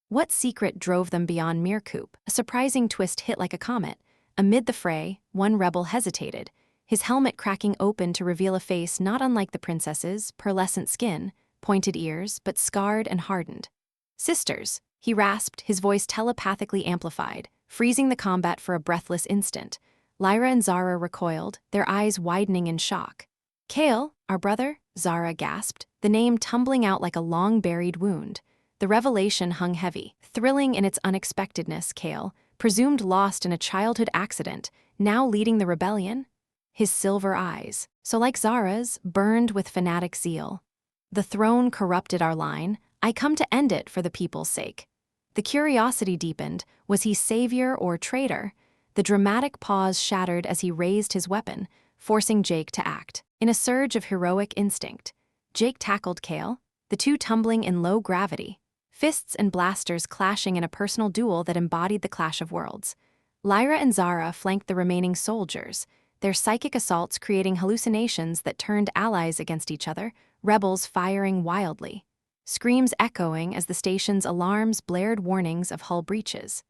What secret drove them beyond mere coup? A surprising twist hit like a comet. Amid the fray, one rebel hesitated, his helmet cracking open to reveal a face not unlike the princess's, pearlescent skin, pointed ears, but scarred and hardened. "Sisters," he rasped, his voice telepathically amplified, freezing the combat for a breathless instant. Lyra and Zara recoiled, their eyes widening in shock. "Kale, our brother?" Zara gasped, the name tumbling out like a long-buried wound. The revelation hung heavy, thrilling in its unexpectedness. Kale, presumed lost in a childhood accident, now leading the rebellion? His silver eyes, so like Zara's, burned with fanatic zeal. "The throne corrupted our line. I come to end it for the people's sake." The curiosity deepened. Was he savior or traitor? The dramatic pause shattered as he raised his weapon, forcing Jake to act. In a surge of heroic instinct, Jake tackled Kale, the two tumbling in low gravity, fists and blasters clashing in a personal duel that embodied the clash of worlds. Lyra and Zara flanked the remaining soldiers, their psychic assaults creating hallucinations that turned allies against each other, rebels firing wildly. Screams echoing as the station's alarms blared warnings of hull breaches.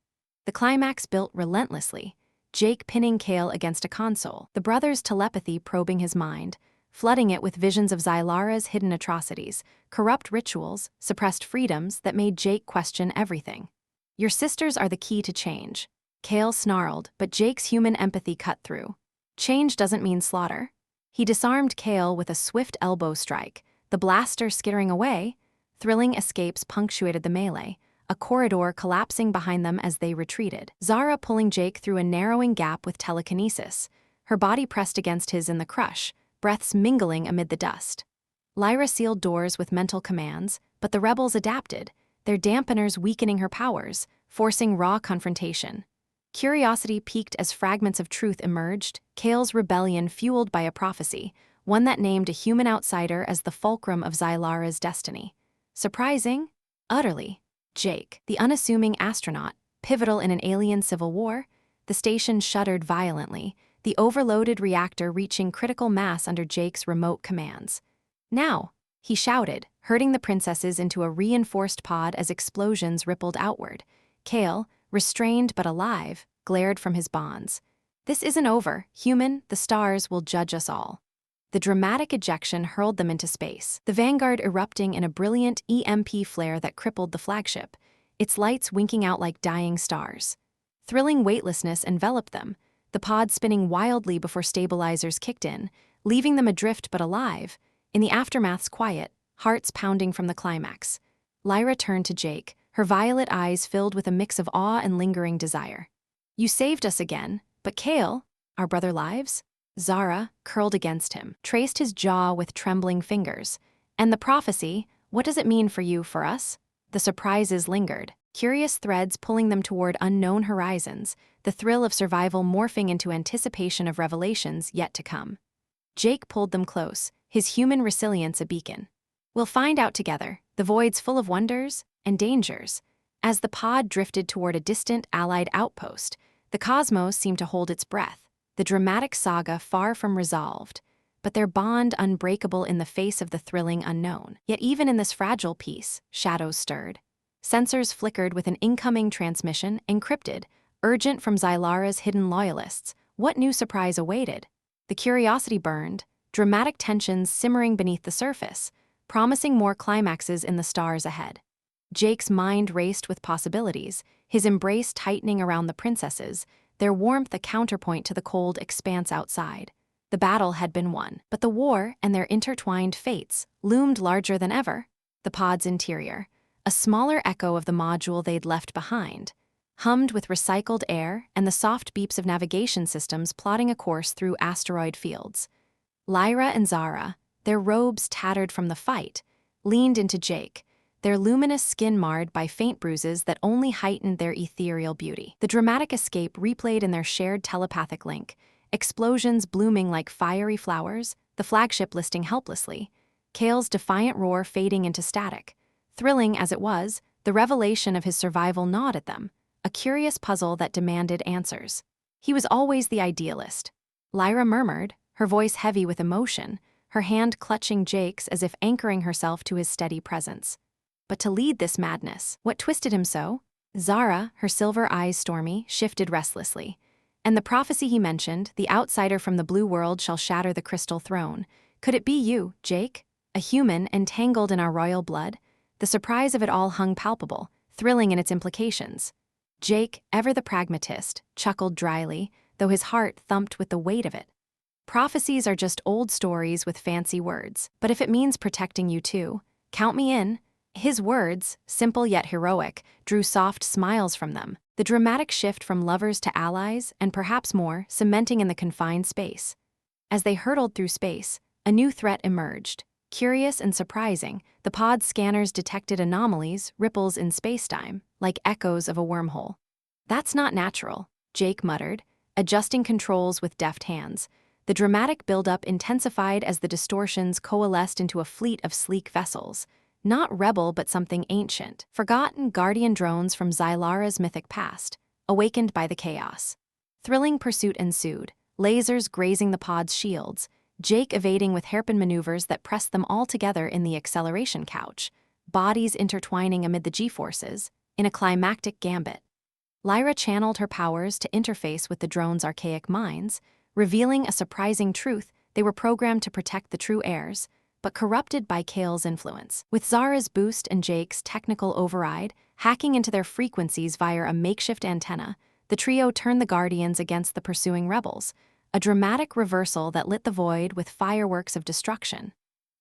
The climax built relentlessly, Jake pinning Kale against a console, the brothers' telepathy probing his mind, flooding it with visions of Zylara's hidden atrocities, corrupt rituals, suppressed freedoms that made Jake question everything. "Your sisters are the key to change," Kale snarled, but Jake's human empathy cut through. "Change doesn't mean slaughter." He disarmed Kale with a swift elbow strike, the blaster skittering away. Thrilling escapes punctuated the melee, a corridor collapsing behind them as they retreated. Zara pulling Jake through a narrowing gap with telekinesis, her body pressed against his in the crush, breaths mingling amid the dust. Lyra sealed doors with mental commands, but the rebels adapted, their dampeners weakening her powers, forcing raw confrontation. Curiosity peaked as fragments of truth emerged, Kale's rebellion fueled by a prophecy, one that named a human outsider as the fulcrum of Zylara's destiny. Surprising? Utterly. Jake, the unassuming astronaut, pivotal in an alien civil war? The station shuddered violently, the overloaded reactor reaching critical mass under Jake's remote commands. "Now!" he shouted, herding the princesses into a reinforced pod as explosions rippled outward. Kale, restrained but alive, glared from his bonds. "This isn't over, human, the stars will judge us all." The dramatic ejection hurled them into space, the Vanguard erupting in a brilliant EMP flare that crippled the flagship, its lights winking out like dying stars. Thrilling weightlessness enveloped them, the pod spinning wildly before stabilizers kicked in, leaving them adrift but alive. In the aftermath's quiet, hearts pounding from the climax. Lyra turned to Jake, her violet eyes filled with a mix of awe and lingering desire. "You saved us again, but Kale, our brother lives?" Zara, curled against him, traced his jaw with trembling fingers. And the prophecy, what does it mean for you, for us? The surprises lingered, curious threads pulling them toward unknown horizons, the thrill of survival morphing into anticipation of revelations yet to come. Jake pulled them close, his human resilience a beacon. We'll find out together, the void's full of wonders and dangers. As the pod drifted toward a distant allied outpost, the cosmos seemed to hold its breath, the dramatic saga far from resolved, but their bond unbreakable in the face of the thrilling unknown. Yet even in this fragile peace, shadows stirred. Sensors flickered with an incoming transmission, encrypted, urgent from Zyara's hidden loyalists. What new surprise awaited? The curiosity burned, dramatic tensions simmering beneath the surface, promising more climaxes in the stars ahead. Jake's mind raced with possibilities, his embrace tightening around the princesses, their warmth a counterpoint to the cold expanse outside. The battle had been won, but the war and their intertwined fates loomed larger than ever. The pod's interior, a smaller echo of the module they'd left behind, hummed with recycled air and the soft beeps of navigation systems plotting a course through asteroid fields. Lyra and Zara, their robes tattered from the fight, leaned into Jake, their luminous skin marred by faint bruises that only heightened their ethereal beauty. The dramatic escape replayed in their shared telepathic link, explosions blooming like fiery flowers, the flagship listing helplessly, Kale's defiant roar fading into static. Thrilling as it was, the revelation of his survival gnawed at them, a curious puzzle that demanded answers. He was always the idealist. Lyra murmured, her voice heavy with emotion, her hand clutching Jake's as if anchoring herself to his steady presence. But to lead this madness, what twisted him so? Zara, her silver eyes stormy, shifted restlessly. And the prophecy he mentioned, the outsider from the blue world shall shatter the crystal throne. Could it be you, Jake? A human entangled in our royal blood? The surprise of it all hung palpable, thrilling in its implications. Jake, ever the pragmatist, chuckled dryly, though his heart thumped with the weight of it. Prophecies are just old stories with fancy words, but if it means protecting you too, count me in. His words, simple yet heroic, drew soft smiles from them, the dramatic shift from lovers to allies, and perhaps more, cementing in the confined space. As they hurtled through space, a new threat emerged. Curious and surprising, the pod's scanners detected anomalies, ripples in spacetime, like echoes of a wormhole. That's not natural, Jake muttered, adjusting controls with deft hands. The dramatic buildup intensified as the distortions coalesced into a fleet of sleek vessels. Not rebel, but something ancient, forgotten guardian drones from Zylara's mythic past, awakened by the chaos. Thrilling pursuit ensued, lasers grazing the pod's shields, Jake evading with hairpin maneuvers that pressed them all together in the acceleration couch, bodies intertwining amid the G-forces, in a climactic gambit. Lyra channeled her powers to interface with the drone's archaic minds, revealing a surprising truth: they were programmed to protect the true heirs, but corrupted by Kale's influence. With Zara's boost and Jake's technical override, hacking into their frequencies via a makeshift antenna, the trio turned the Guardians against the pursuing rebels, a dramatic reversal that lit the void with fireworks of destruction.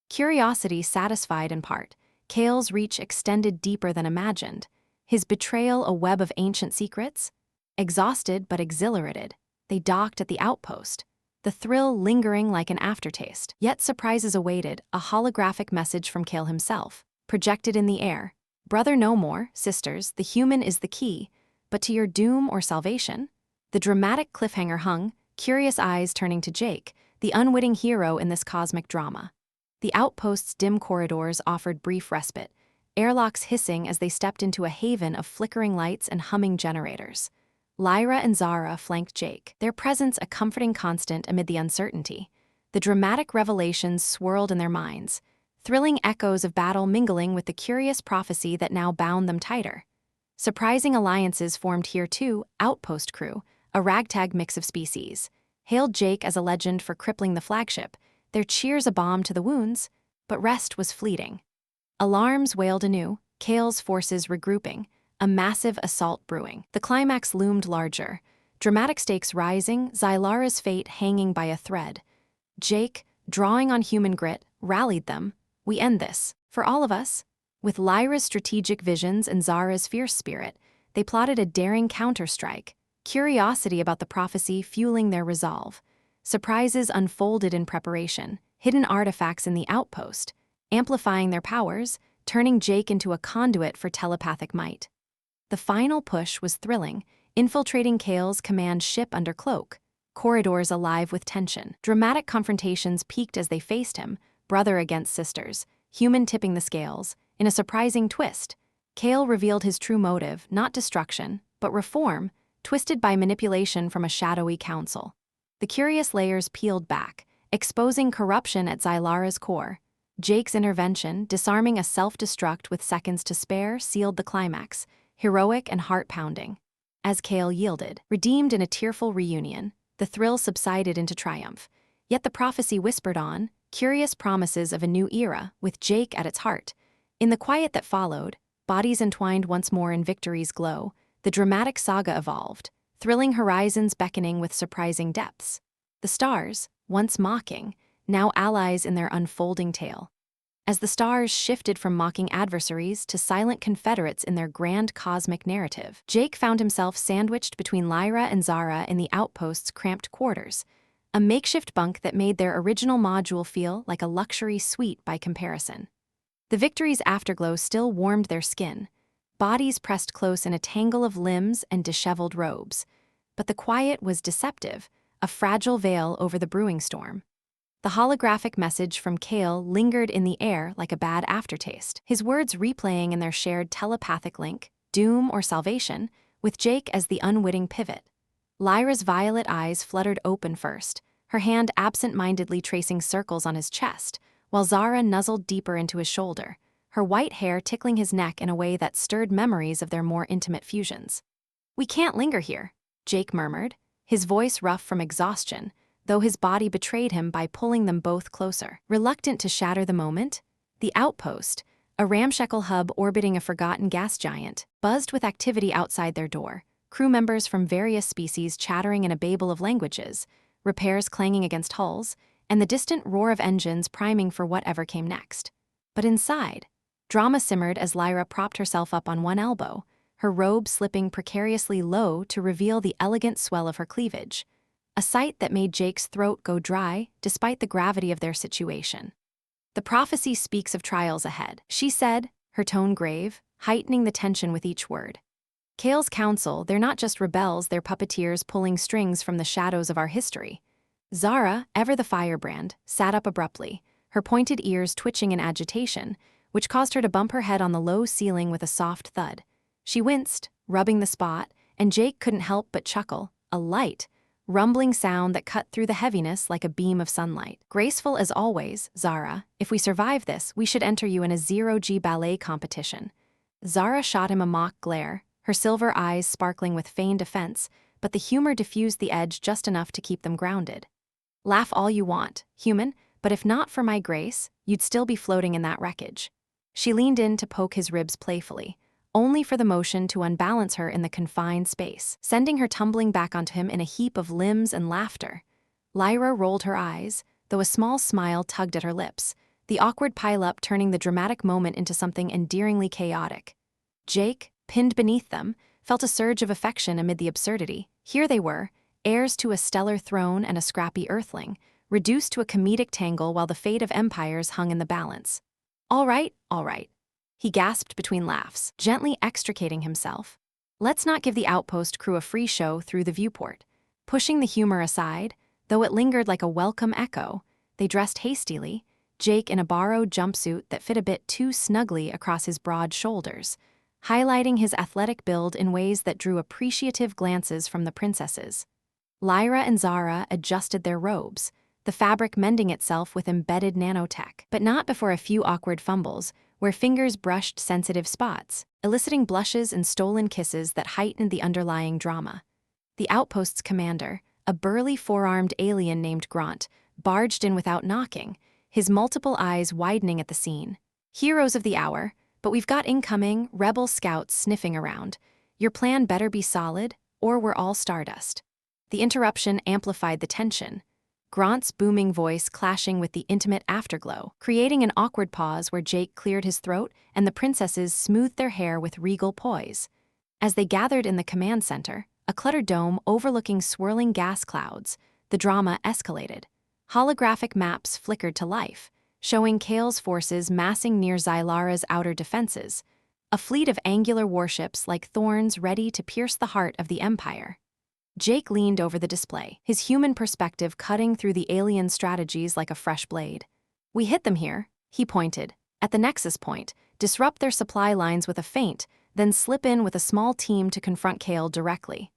Curiosity satisfied in part, Kale's reach extended deeper than imagined, his betrayal a web of ancient secrets. Exhausted but exhilarated, they docked at the outpost, the thrill lingering like an aftertaste. Yet surprises awaited, a holographic message from Kale himself, projected in the air. Brother no more, sisters, the human is the key, but to your doom or salvation? The dramatic cliffhanger hung, curious eyes turning to Jake, the unwitting hero in this cosmic drama. The outpost's dim corridors offered brief respite, airlocks hissing as they stepped into a haven of flickering lights and humming generators. Lyra and Zara flanked Jake, their presence a comforting constant amid the uncertainty. The dramatic revelations swirled in their minds, thrilling echoes of battle mingling with the curious prophecy that now bound them tighter. Surprising alliances formed here too: outpost crew, a ragtag mix of species, hailed Jake as a legend for crippling the flagship, their cheers a balm to the wounds, but rest was fleeting. Alarms wailed anew, Kale's forces regrouping, a massive assault brewing. The climax loomed larger, dramatic stakes rising, Zylara's fate hanging by a thread. Jake, drawing on human grit, rallied them. We end this, for all of us. With Lyra's strategic visions and Zara's fierce spirit, they plotted a daring counterstrike, curiosity about the prophecy fueling their resolve. surprises unfolded in preparation, hidden artifacts in the outpost, amplifying their powers, turning Jake into a conduit for telepathic might. The final push was thrilling, infiltrating Kale's command ship under cloak, corridors alive with tension. Dramatic confrontations peaked as they faced him, brother against sisters, human tipping the scales. In a surprising twist, Kale revealed his true motive, not destruction, but reform, twisted by manipulation from a shadowy council. The curious layers peeled back, exposing corruption at Zylara's core. Jake's intervention, disarming a self-destruct with seconds to spare, sealed the climax, heroic and heart-pounding. As Kale yielded, redeemed in a tearful reunion, the thrill subsided into triumph. Yet the prophecy whispered on, curious promises of a new era, with Jake at its heart. In the quiet that followed, bodies entwined once more in victory's glow, the dramatic saga evolved, thrilling horizons beckoning with surprising depths. The stars, once mocking, now allies in their unfolding tale. As the stars shifted from mocking adversaries to silent confederates in their grand cosmic narrative, Jake found himself sandwiched between Lyra and Zara in the outpost's cramped quarters, a makeshift bunk that made their original module feel like a luxury suite by comparison. The victory's afterglow still warmed their skin, bodies pressed close in a tangle of limbs and disheveled robes. But the quiet was deceptive, a fragile veil over the brewing storm. The holographic message from Kale lingered in the air like a bad aftertaste, his words replaying in their shared telepathic link, doom or salvation, with Jake as the unwitting pivot. Lyra's violet eyes fluttered open first, her hand absent-mindedly tracing circles on his chest, while Zara nuzzled deeper into his shoulder, her white hair tickling his neck in a way that stirred memories of their more intimate fusions. "We can't linger here," Jake murmured, his voice rough from exhaustion, though his body betrayed him by pulling them both closer. Reluctant to shatter the moment, the outpost, a ramshackle hub orbiting a forgotten gas giant, buzzed with activity outside their door, crew members from various species chattering in a babel of languages, repairs clanging against hulls, and the distant roar of engines priming for whatever came next. But inside, drama simmered as Lyra propped herself up on one elbow, her robe slipping precariously low to reveal the elegant swell of her cleavage, a sight that made Jake's throat go dry despite the gravity of their situation. "The prophecy speaks of trials ahead," she said, her tone grave, heightening the tension with each word. "Kale's council, they're not just rebels, they're puppeteers pulling strings from the shadows of our history." Zara, ever the firebrand, sat up abruptly, her pointed ears twitching in agitation, which caused her to bump her head on the low ceiling with a soft thud. She winced, rubbing the spot, and Jake couldn't help but chuckle, a light, rumbling sound that cut through the heaviness like a beam of sunlight. "Graceful as always, Zara. If we survive this, we should enter you in a zero-G ballet competition." Zara shot him a mock glare, her silver eyes sparkling with feigned offense, but the humor diffused the edge just enough to keep them grounded. "Laugh all you want, human, but if not for my grace, you'd still be floating in that wreckage." She leaned in to poke his ribs playfully, only for the motion to unbalance her in the confined space, sending her tumbling back onto him in a heap of limbs and laughter. Lyra rolled her eyes, though a small smile tugged at her lips, the awkward pileup turning the dramatic moment into something endearingly chaotic. Jake, pinned beneath them, felt a surge of affection amid the absurdity. Here they were, heirs to a stellar throne and a scrappy earthling, reduced to a comedic tangle while the fate of empires hung in the balance. All right," he gasped between laughs, gently extricating himself. "Let's not give the outpost crew a free show through the viewport." Pushing the humor aside, though it lingered like a welcome echo, they dressed hastily, Jake in a borrowed jumpsuit that fit a bit too snugly across his broad shoulders, highlighting his athletic build in ways that drew appreciative glances from the princesses. Lyra and Zara adjusted their robes, the fabric mending itself with embedded nanotech, but not before a few awkward fumbles, where fingers brushed sensitive spots, eliciting blushes and stolen kisses that heightened the underlying drama. The outpost's commander, a burly four-armed alien named Grant, barged in without knocking, his multiple eyes widening at the scene. "Heroes of the hour, but we've got incoming rebel scouts sniffing around. Your plan better be solid, or we're all stardust." The interruption amplified the tension, Grant's booming voice clashing with the intimate afterglow, creating an awkward pause where Jake cleared his throat and the princesses smoothed their hair with regal poise. As they gathered in the command center, a cluttered dome overlooking swirling gas clouds, the drama escalated. Holographic maps flickered to life, showing Kale's forces massing near Zylara's outer defenses, a fleet of angular warships like thorns ready to pierce the heart of the Empire. Jake leaned over the display, his human perspective cutting through the alien strategies like a fresh blade. "We hit them here," he pointed, "at the nexus point, disrupt their supply lines with a feint, then slip in with a small team to confront Kale directly."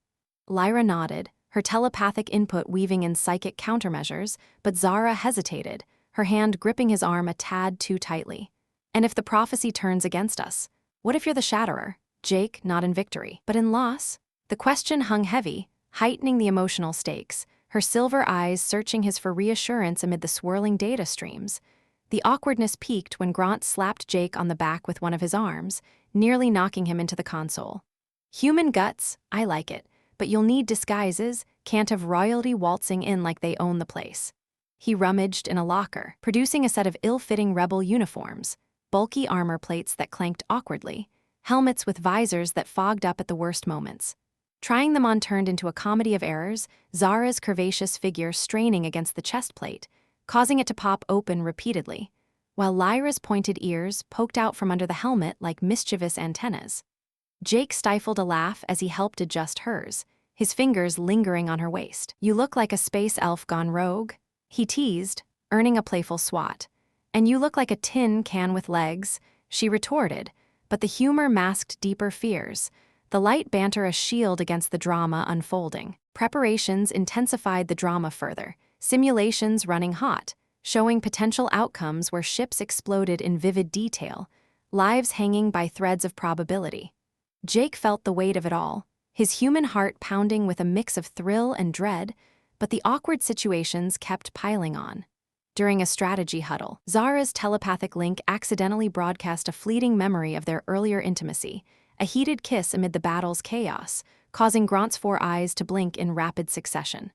Lyra nodded, her telepathic input weaving in psychic countermeasures, but Zara hesitated, her hand gripping his arm a tad too tightly. "And if the prophecy turns against us? What if you're the Shatterer?" Jake, not in victory, but in loss? The question hung heavy, heightening the emotional stakes, her silver eyes searching his for reassurance amid the swirling data streams. The awkwardness peaked when Grant slapped Jake on the back with one of his arms, nearly knocking him into the console. "Human guts, I like it, but you'll need disguises, can't have royalty waltzing in like they own the place." He rummaged in a locker, producing a set of ill-fitting rebel uniforms, bulky armor plates that clanked awkwardly, helmets with visors that fogged up at the worst moments. Trying them on turned into a comedy of errors, Zara's curvaceous figure straining against the chest plate, causing it to pop open repeatedly, while Lyra's pointed ears poked out from under the helmet like mischievous antennas. Jake stifled a laugh as he helped adjust hers, his fingers lingering on her waist. "You look like a space elf gone rogue," he teased, earning a playful swat. "And you look like a tin can with legs," she retorted, but the humor masked deeper fears, the light banter a shield against the drama unfolding. Preparations intensified the drama further, simulations running hot, showing potential outcomes where ships exploded in vivid detail, lives hanging by threads of probability. Jake felt the weight of it all, his human heart pounding with a mix of thrill and dread, but the awkward situations kept piling on. During a strategy huddle, Zara's telepathic link accidentally broadcast a fleeting memory of their earlier intimacy, a heated kiss amid the battle's chaos, causing Grant's 4 eyes to blink in rapid succession.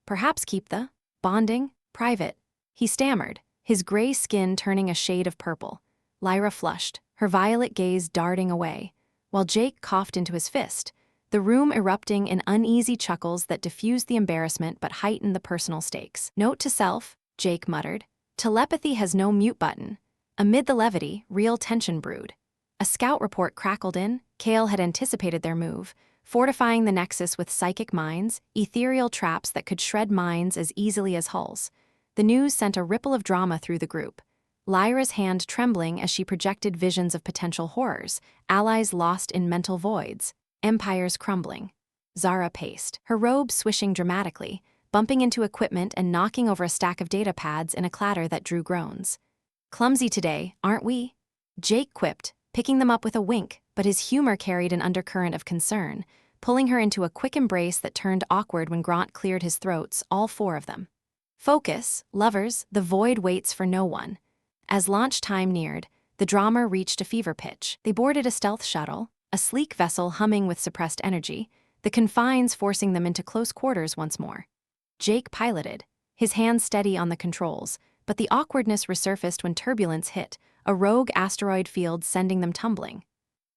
Perhaps keep the bonding private," he stammered, his gray skin turning a shade of purple. Lyra flushed, her violet gaze darting away, while Jake coughed into his fist, the room erupting in uneasy chuckles that diffused the embarrassment but heightened the personal stakes. "Note to self," Jake muttered. "Telepathy has no mute button." Amid the levity, real tension brewed. A scout report crackled in. Kale had anticipated their move, fortifying the nexus with psychic mines, ethereal traps that could shred minds as easily as hulls. The news sent a ripple of drama through the group, Lyra's hand trembling as she projected visions of potential horrors, allies lost in mental voids, empires crumbling. Zara paced, her robe swishing dramatically, bumping into equipment and knocking over a stack of data pads in a clatter that drew groans. "Clumsy today, aren't we?" Jake quipped, picking them up with a wink, but his humor carried an undercurrent of concern, pulling her into a quick embrace that turned awkward when Grant cleared his throats, all 4 of them. "Focus, lovers, the void waits for no one." As launch time neared, the drama reached a fever pitch. They boarded a stealth shuttle, a sleek vessel humming with suppressed energy, the confines forcing them into close quarters once more. Jake piloted, his hands steady on the controls, but the awkwardness resurfaced when turbulence hit, a rogue asteroid field sending them tumbling.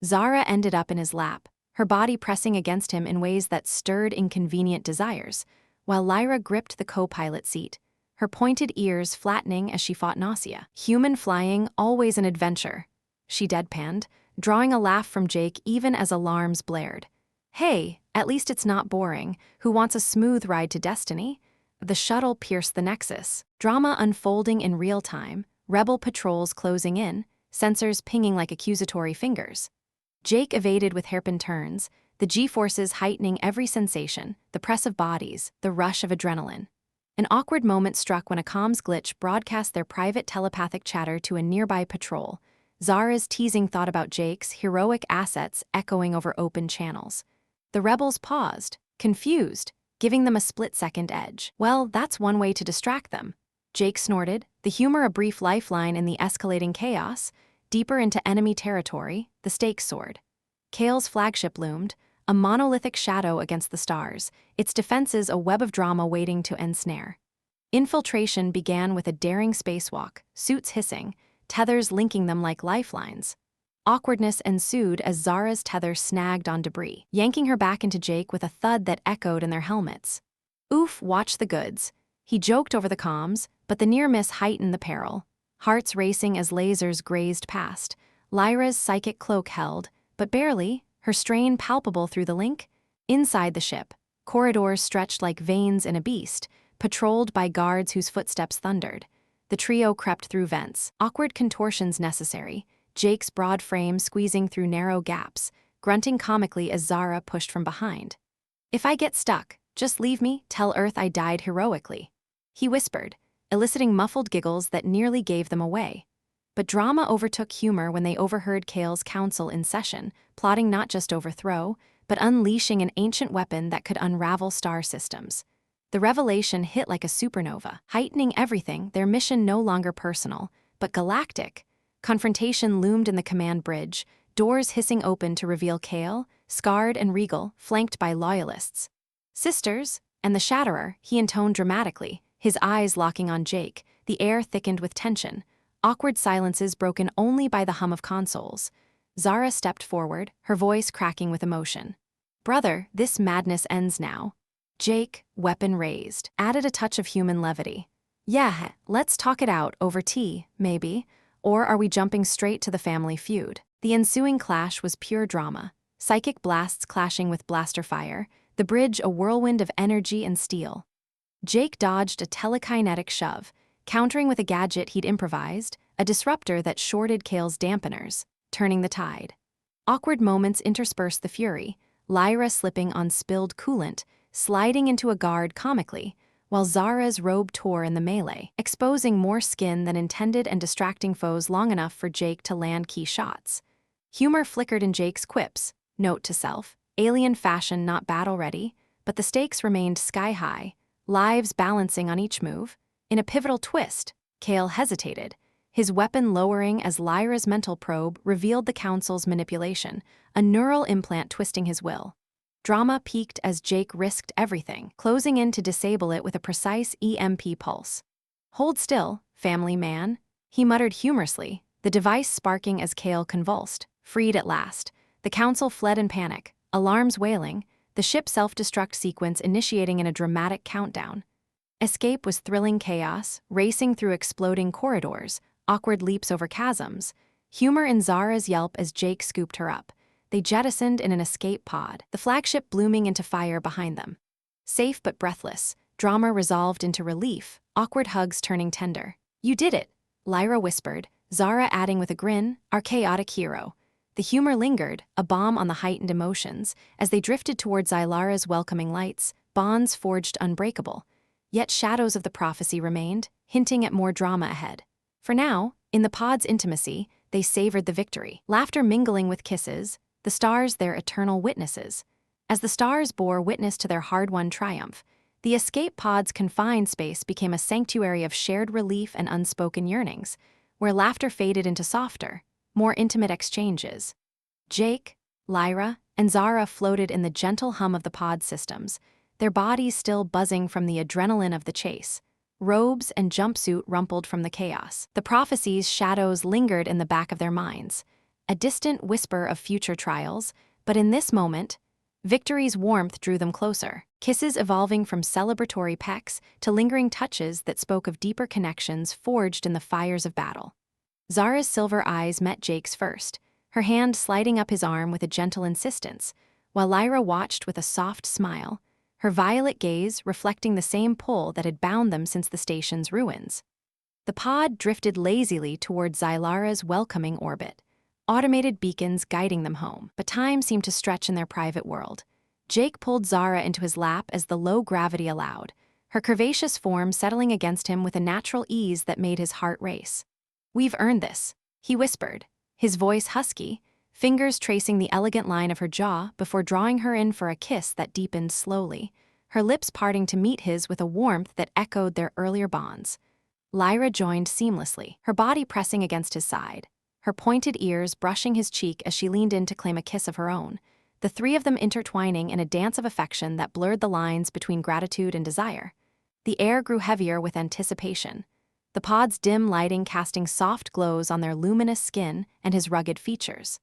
Zara ended up in his lap, her body pressing against him in ways that stirred inconvenient desires, while Lyra gripped the co-pilot seat, her pointed ears flattening as she fought nausea. "Human flying, always an adventure," she deadpanned, drawing a laugh from Jake even as alarms blared. "Hey, at least it's not boring. Who wants a smooth ride to destiny?" The shuttle pierced the nexus, drama unfolding in real time, rebel patrols closing in, sensors pinging like accusatory fingers. Jake evaded with hairpin turns, the G-forces heightening every sensation, the press of bodies, the rush of adrenaline. An awkward moment struck when a comms glitch broadcast their private telepathic chatter to a nearby patrol, Zara's teasing thought about Jake's heroic assets echoing over open channels. The rebels paused, confused, giving them a split-second edge. "Well, that's one way to distract them," Jake snorted, the humor a brief lifeline in the escalating chaos. Deeper into enemy territory, the stakes soared. Kale's flagship loomed, a monolithic shadow against the stars, its defenses a web of drama waiting to ensnare. Infiltration began with a daring spacewalk, suits hissing, tethers linking them like lifelines. Awkwardness ensued as Zara's tether snagged on debris, yanking her back into Jake with a thud that echoed in their helmets. Oof, watch the goods. He joked over the comms, but the near miss heightened the peril. Hearts racing as lasers grazed past. Lyra's psychic cloak held, but barely, her strain palpable through the link. Inside the ship, corridors stretched like veins in a beast, patrolled by guards whose footsteps thundered. The trio crept through vents, awkward contortions necessary, Jake's broad frame squeezing through narrow gaps, grunting comically as Zara pushed from behind. "If I get stuck, just leave me, tell Earth I died heroically," he whispered, eliciting muffled giggles that nearly gave them away. But drama overtook humor when they overheard Kale's council in session, plotting not just overthrow, but unleashing an ancient weapon that could unravel star systems. The revelation hit like a supernova, heightening everything, their mission no longer personal, but galactic. Confrontation loomed in the command bridge, doors hissing open to reveal Kale, scarred and regal, flanked by loyalists. "Sisters," and the Shatterer, he intoned dramatically, his eyes locking on Jake, the air thickened with tension. Awkward silences broken only by the hum of consoles. Zara stepped forward, her voice cracking with emotion. "Brother, this madness ends now." Jake, weapon raised, added a touch of human levity. "Yeah, let's talk it out over tea, maybe. Or are we jumping straight to the family feud?" The ensuing clash was pure drama. Psychic blasts clashing with blaster fire, the bridge a whirlwind of energy and steel. Jake dodged a telekinetic shove, countering with a gadget he'd improvised, a disruptor that shorted Kale's dampeners, turning the tide. Awkward moments interspersed the fury, Lyra slipping on spilled coolant, sliding into a guard comically, while Zara's robe tore in the melee, exposing more skin than intended and distracting foes long enough for Jake to land key shots. Humor flickered in Jake's quips, note to self, alien fashion not battle-ready, but the stakes remained sky-high, lives balancing on each move. In a pivotal twist, Kale hesitated, his weapon lowering as Lyra's mental probe revealed the Council's manipulation, a neural implant twisting his will. Drama peaked as Jake risked everything, closing in to disable it with a precise EMP pulse. "Hold still, family man," he muttered humorously, the device sparking as Kale convulsed, freed at last. The Council fled in panic, alarms wailing, the ship self-destruct sequence initiating in a dramatic countdown. Escape was thrilling chaos, racing through exploding corridors, awkward leaps over chasms, humor in Zara's yelp as Jake scooped her up. They jettisoned in an escape pod, the flagship blooming into fire behind them. Safe but breathless, drama resolved into relief, awkward hugs turning tender. "You did it," Lyra whispered, Zara adding with a grin, "our chaotic hero." The humor lingered, a balm on the heightened emotions, as they drifted toward Zylara's welcoming lights, bonds forged unbreakable. Yet shadows of the prophecy remained, hinting at more drama ahead. For now, in the pod's intimacy, they savored the victory, laughter mingling with kisses, the stars their eternal witnesses. As the stars bore witness to their hard-won triumph, the escape pod's confined space became a sanctuary of shared relief and unspoken yearnings, where laughter faded into softer, more intimate exchanges. Jake, Lyra, and Zara floated in the gentle hum of the pod systems, their bodies still buzzing from the adrenaline of the chase. Robes and jumpsuit rumpled from the chaos. The prophecy's shadows lingered in the back of their minds, a distant whisper of future trials, but in this moment, victory's warmth drew them closer, kisses evolving from celebratory pecks to lingering touches that spoke of deeper connections forged in the fires of battle. Zara's silver eyes met Jake's first, her hand sliding up his arm with a gentle insistence, while Lyra watched with a soft smile, her violet gaze reflecting the same pull that had bound them since the station's ruins. The pod drifted lazily toward Zylara's welcoming orbit, automated beacons guiding them home, but time seemed to stretch in their private world. Jake pulled Zara into his lap as the low gravity allowed, her curvaceous form settling against him with a natural ease that made his heart race. "We've earned this," he whispered, his voice husky, fingers tracing the elegant line of her jaw before drawing her in for a kiss that deepened slowly, her lips parting to meet his with a warmth that echoed their earlier bonds. Lyra joined seamlessly, her body pressing against his side, her pointed ears brushing his cheek as she leaned in to claim a kiss of her own, the three of them intertwining in a dance of affection that blurred the lines between gratitude and desire. The air grew heavier with anticipation, the pod's dim lighting casting soft glows on their luminous skin and his rugged features.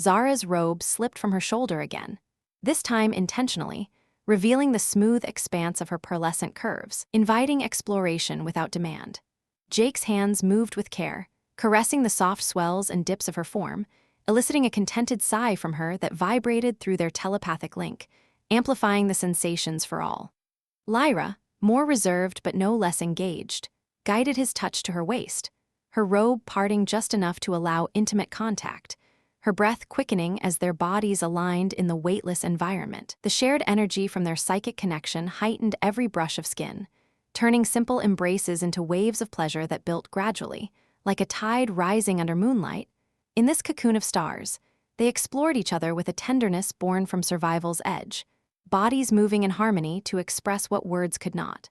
Zara's robe slipped from her shoulder again, this time intentionally, revealing the smooth expanse of her pearlescent curves, inviting exploration without demand. Jake's hands moved with care, caressing the soft swells and dips of her form, eliciting a contented sigh from her that vibrated through their telepathic link, amplifying the sensations for all. Lyra, more reserved but no less engaged, guided his touch to her waist, her robe parting just enough to allow intimate contact, her breath quickening as their bodies aligned in the weightless environment. The shared energy from their psychic connection heightened every brush of skin, turning simple embraces into waves of pleasure that built gradually, like a tide rising under moonlight. In this cocoon of stars, they explored each other with a tenderness born from survival's edge, bodies moving in harmony to express what words could not.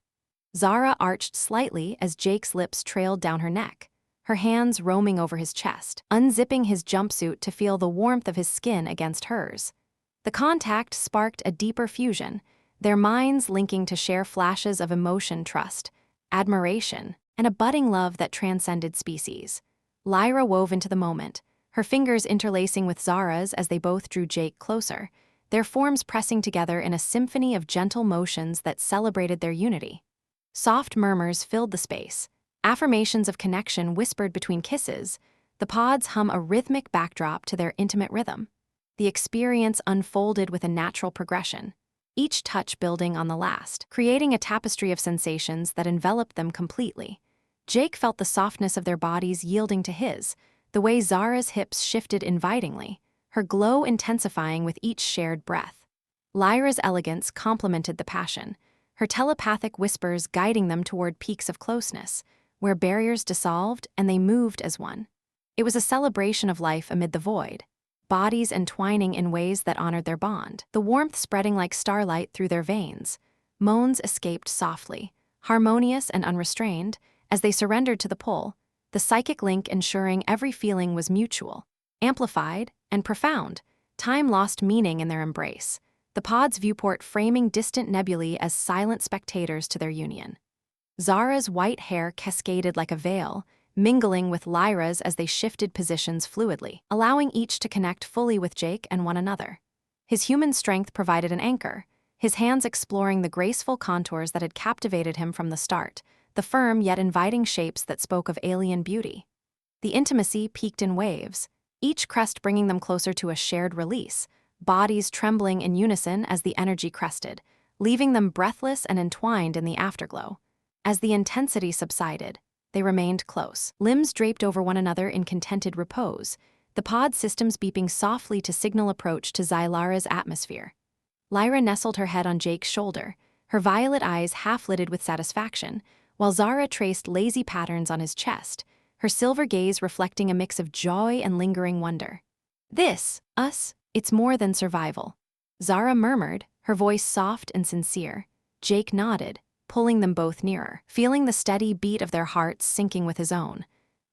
Zara arched slightly as Jake's lips trailed down her neck, her hands roaming over his chest, unzipping his jumpsuit to feel the warmth of his skin against hers. The contact sparked a deeper fusion, their minds linking to share flashes of emotion, trust, admiration, and a budding love that transcended species. Lyra wove into the moment, her fingers interlacing with Zara's as they both drew Jake closer, their forms pressing together in a symphony of gentle motions that celebrated their unity. Soft murmurs filled the space, affirmations of connection whispered between kisses. The pods hum a rhythmic backdrop to their intimate rhythm. The experience unfolded with a natural progression, each touch building on the last, creating a tapestry of sensations that enveloped them completely. Jake felt the softness of their bodies yielding to his, the way Zara's hips shifted invitingly, her glow intensifying with each shared breath. Lyra's elegance complemented the passion, her telepathic whispers guiding them toward peaks of closeness, where barriers dissolved and they moved as one. It was a celebration of life amid the void, bodies entwining in ways that honored their bond, the warmth spreading like starlight through their veins. Moans escaped softly, harmonious and unrestrained, as they surrendered to the pull, the psychic link ensuring every feeling was mutual, amplified, and profound. Time lost meaning in their embrace, the pod's viewport framing distant nebulae as silent spectators to their union. Zara's white hair cascaded like a veil, mingling with Lyra's as they shifted positions fluidly, allowing each to connect fully with Jake and one another. His human strength provided an anchor, his hands exploring the graceful contours that had captivated him from the start, the firm yet inviting shapes that spoke of alien beauty. The intimacy peaked in waves, each crest bringing them closer to a shared release, bodies trembling in unison as the energy crested, leaving them breathless and entwined in the afterglow. As the intensity subsided, they remained close, limbs draped over one another in contented repose, the pod systems beeping softly to signal approach to Zylara's atmosphere. Lyra nestled her head on Jake's shoulder, her violet eyes half-lidded with satisfaction, while Zara traced lazy patterns on his chest, her silver gaze reflecting a mix of joy and lingering wonder. "This, us, it's more than survival," Zara murmured, her voice soft and sincere. Jake nodded, pulling them both nearer, feeling the steady beat of their hearts syncing with his own.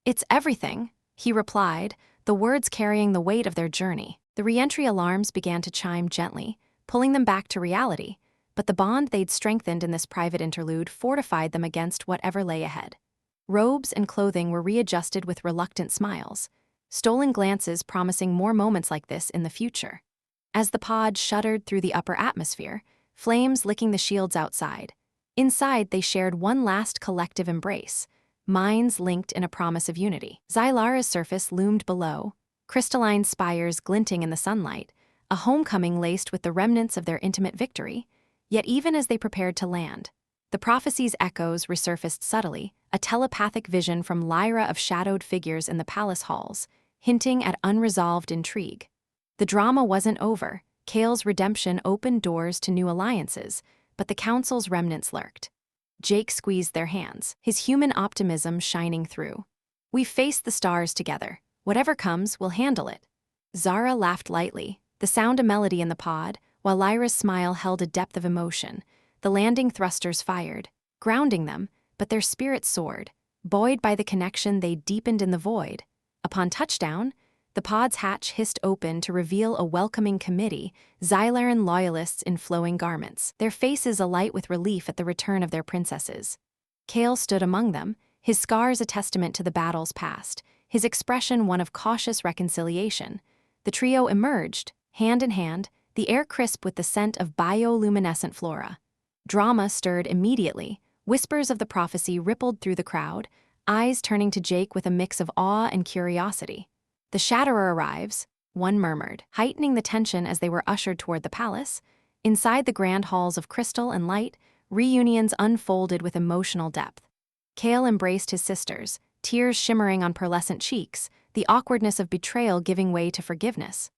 "It's everything," he replied, the words carrying the weight of their journey. The re-entry alarms began to chime gently, pulling them back to reality, but the bond they'd strengthened in this private interlude fortified them against whatever lay ahead. Robes and clothing were readjusted with reluctant smiles, stolen glances promising more moments like this in the future. As the pod shuddered through the upper atmosphere, flames licking the shields outside, inside they shared one last collective embrace, minds linked in a promise of unity. Zylara's surface loomed below, crystalline spires glinting in the sunlight, a homecoming laced with the remnants of their intimate victory. Yet even as they prepared to land, the prophecy's echoes resurfaced subtly, a telepathic vision from Lyra of shadowed figures in the palace halls, hinting at unresolved intrigue. The drama wasn't over. Kale's redemption opened doors to new alliances, but the council's remnants lurked. Jake squeezed their hands, his human optimism shining through. "We've faced the stars together. Whatever comes, we'll handle it." Zara laughed lightly, the sound a melody in the pod, while Lyra's smile held a depth of emotion. The landing thrusters fired, grounding them, but their spirits soared, buoyed by the connection they deepened in the void. Upon touchdown, the pod's hatch hissed open to reveal a welcoming committee, Zylaran loyalists in flowing garments, their faces alight with relief at the return of their princesses. Kale stood among them, his scars a testament to the battles past, his expression one of cautious reconciliation. The trio emerged, hand in hand, the air crisp with the scent of bioluminescent flora. Drama stirred immediately. Whispers of the prophecy rippled through the crowd, eyes turning to Jake with a mix of awe and curiosity. "The Shatterer arrives," one murmured, heightening the tension as they were ushered toward the palace. Inside the grand halls of crystal and light, reunions unfolded with emotional depth. Cale embraced his sisters, tears shimmering on pearlescent cheeks, the awkwardness of betrayal giving way to forgiveness.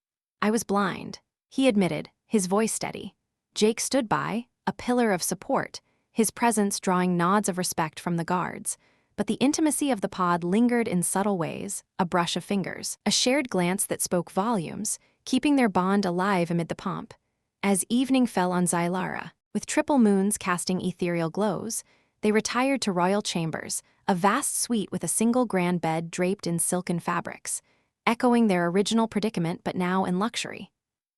"I was blind," he admitted, his voice steady. Jake stood by, a pillar of support, his presence drawing nods of respect from the guards. But the intimacy of the pod lingered in subtle ways, a brush of fingers, a shared glance that spoke volumes, keeping their bond alive amid the pomp. As evening fell on Zylara, with triple moons casting ethereal glows, they retired to royal chambers, a vast suite with a single grand bed draped in silken fabrics, echoing their original predicament but now in luxury.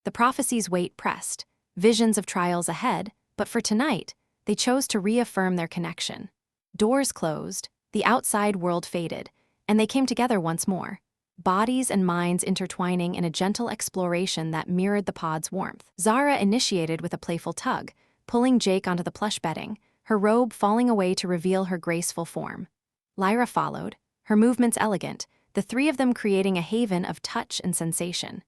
The prophecy's weight pressed, visions of trials ahead, but for tonight, they chose to reaffirm their connection. Doors closed, the outside world faded, and they came together once more, bodies and minds intertwining in a gentle exploration that mirrored the pod's warmth. Zara initiated with a playful tug, pulling Jake onto the plush bedding, her robe falling away to reveal her graceful form. Lyra followed, her movements elegant, the three of them creating a haven of touch and sensation.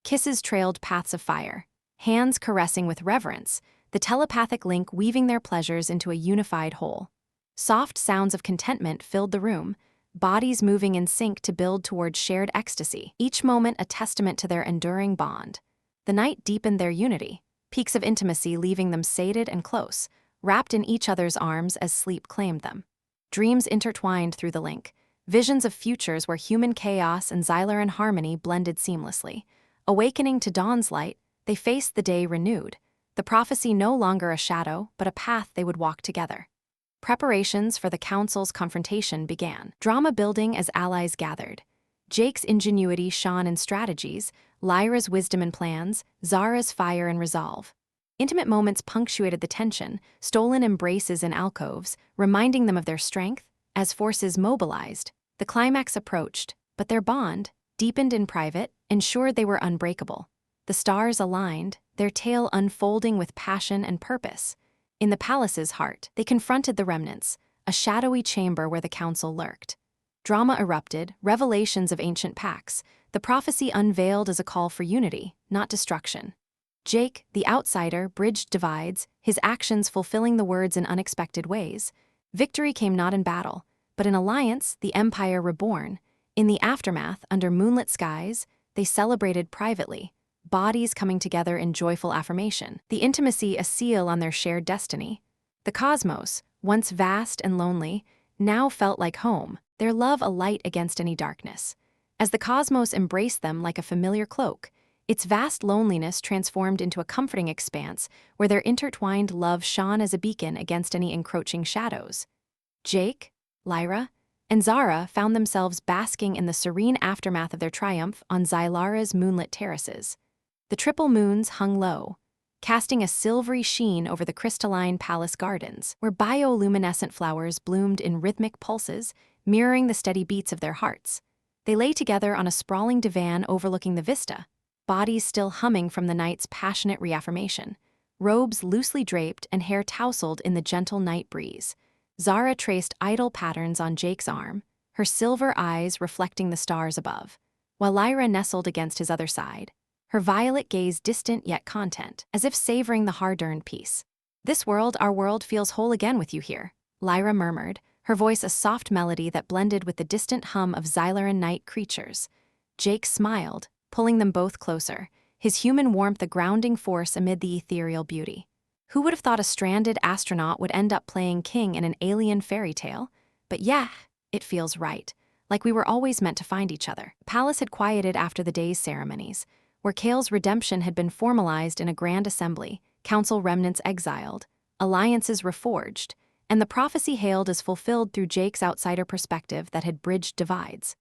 Kisses trailed paths of fire, hands caressing with reverence, the telepathic link weaving their pleasures into a unified whole. Soft sounds of contentment filled the room, bodies moving in sync to build toward shared ecstasy, each moment a testament to their enduring bond. The night deepened their unity, peaks of intimacy leaving them sated and close, wrapped in each other's arms as sleep claimed them. Dreams intertwined through the link, visions of futures where human chaos and Zylara harmony blended seamlessly. Awakening to dawn's light, they faced the day renewed, the prophecy no longer a shadow but a path they would walk together. Preparations for the council's confrontation began, drama building as allies gathered. Jake's ingenuity shone in strategies, Lyra's wisdom in plans, Zara's fire and resolve. Intimate moments punctuated the tension, stolen embraces in alcoves, reminding them of their strength. As forces mobilized, the climax approached, but their bond, deepened in private, ensured they were unbreakable. The stars aligned, their tale unfolding with passion and purpose. In the palace's heart, they confronted the remnants, a shadowy chamber where the council lurked. Drama erupted, revelations of ancient pacts, the prophecy unveiled as a call for unity, not destruction. Jake, the outsider, bridged divides, his actions fulfilling the words in unexpected ways. Victory came not in battle, but in alliance, the empire reborn. In the aftermath, under moonlit skies, they celebrated privately, bodies coming together in joyful affirmation, the intimacy a seal on their shared destiny. The cosmos, once vast and lonely, now felt like home, their love a light against any darkness. As the cosmos embraced them like a familiar cloak, its vast loneliness transformed into a comforting expanse where their intertwined love shone as a beacon against any encroaching shadows. Jake, Lyra, and Zara found themselves basking in the serene aftermath of their triumph on Zylara's moonlit terraces. The triple moons hung low, casting a silvery sheen over the crystalline palace gardens, where bioluminescent flowers bloomed in rhythmic pulses, mirroring the steady beats of their hearts. They lay together on a sprawling divan overlooking the vista, bodies still humming from the night's passionate reaffirmation, robes loosely draped and hair tousled in the gentle night breeze. Zara traced idle patterns on Jake's arm, her silver eyes reflecting the stars above, while Lyra nestled against his other side, her violet gaze distant yet content, as if savoring the hard-earned peace. "This world, our world, feels whole again with you here," Lyra murmured, her voice a soft melody that blended with the distant hum of Zylara night creatures. Jake smiled, pulling them both closer, his human warmth a grounding force amid the ethereal beauty. Who would have thought a stranded astronaut would end up playing king in an alien fairy tale? But yeah, it feels right, like we were always meant to find each other. The palace had quieted after the day's ceremonies, where Cale's redemption had been formalized in a grand assembly, council remnants exiled, alliances reforged, and the prophecy hailed as fulfilled through Jake's outsider perspective that had bridged divides.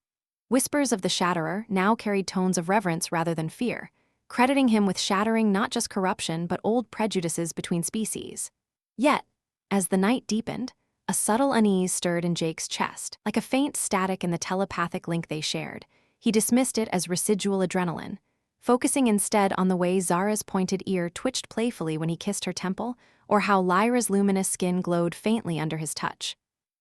Whispers of the Shatterer now carried tones of reverence rather than fear, crediting him with shattering not just corruption but old prejudices between species. Yet, as the night deepened, a subtle unease stirred in Jake's chest, like a faint static in the telepathic link they shared. He dismissed it as residual adrenaline. focusing instead on the way Zara's pointed ear twitched playfully when he kissed her temple, or how Lyra's luminous skin glowed faintly under his touch.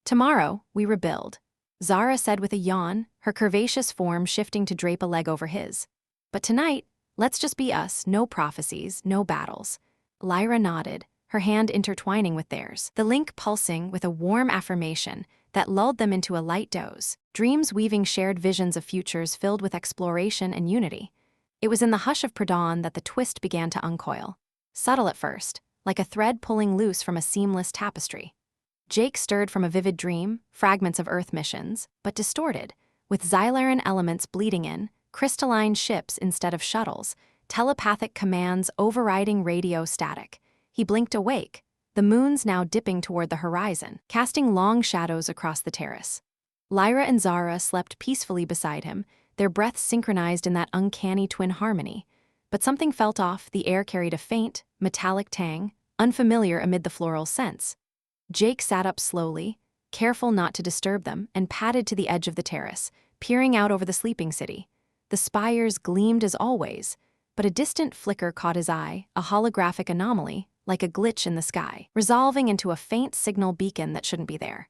"Tomorrow, we rebuild," Zara said with a yawn, her curvaceous form shifting to drape a leg over his. "But tonight, let's just be us, no prophecies, no battles." Lyra nodded, her hand intertwining with theirs, the link pulsing with a warm affirmation that lulled them into a light doze, dreams weaving shared visions of futures filled with exploration and unity. It was in the hush of pre-dawn that the twist began to uncoil. Subtle at first, like a thread pulling loose from a seamless tapestry. Jake stirred from a vivid dream, fragments of Earth missions, but distorted, with Zylaran elements bleeding in, crystalline ships instead of shuttles, telepathic commands overriding radio static. He blinked awake, the moons now dipping toward the horizon, casting long shadows across the terrace. Lyra and Zara slept peacefully beside him, their breaths synchronized in that uncanny twin harmony. But something felt off. The air carried a faint, metallic tang, unfamiliar amid the floral scents. Jake sat up slowly, careful not to disturb them, and padded to the edge of the terrace, peering out over the sleeping city. The spires gleamed as always, but a distant flicker caught his eye, a holographic anomaly, like a glitch in the sky, resolving into a faint signal beacon that shouldn't be there.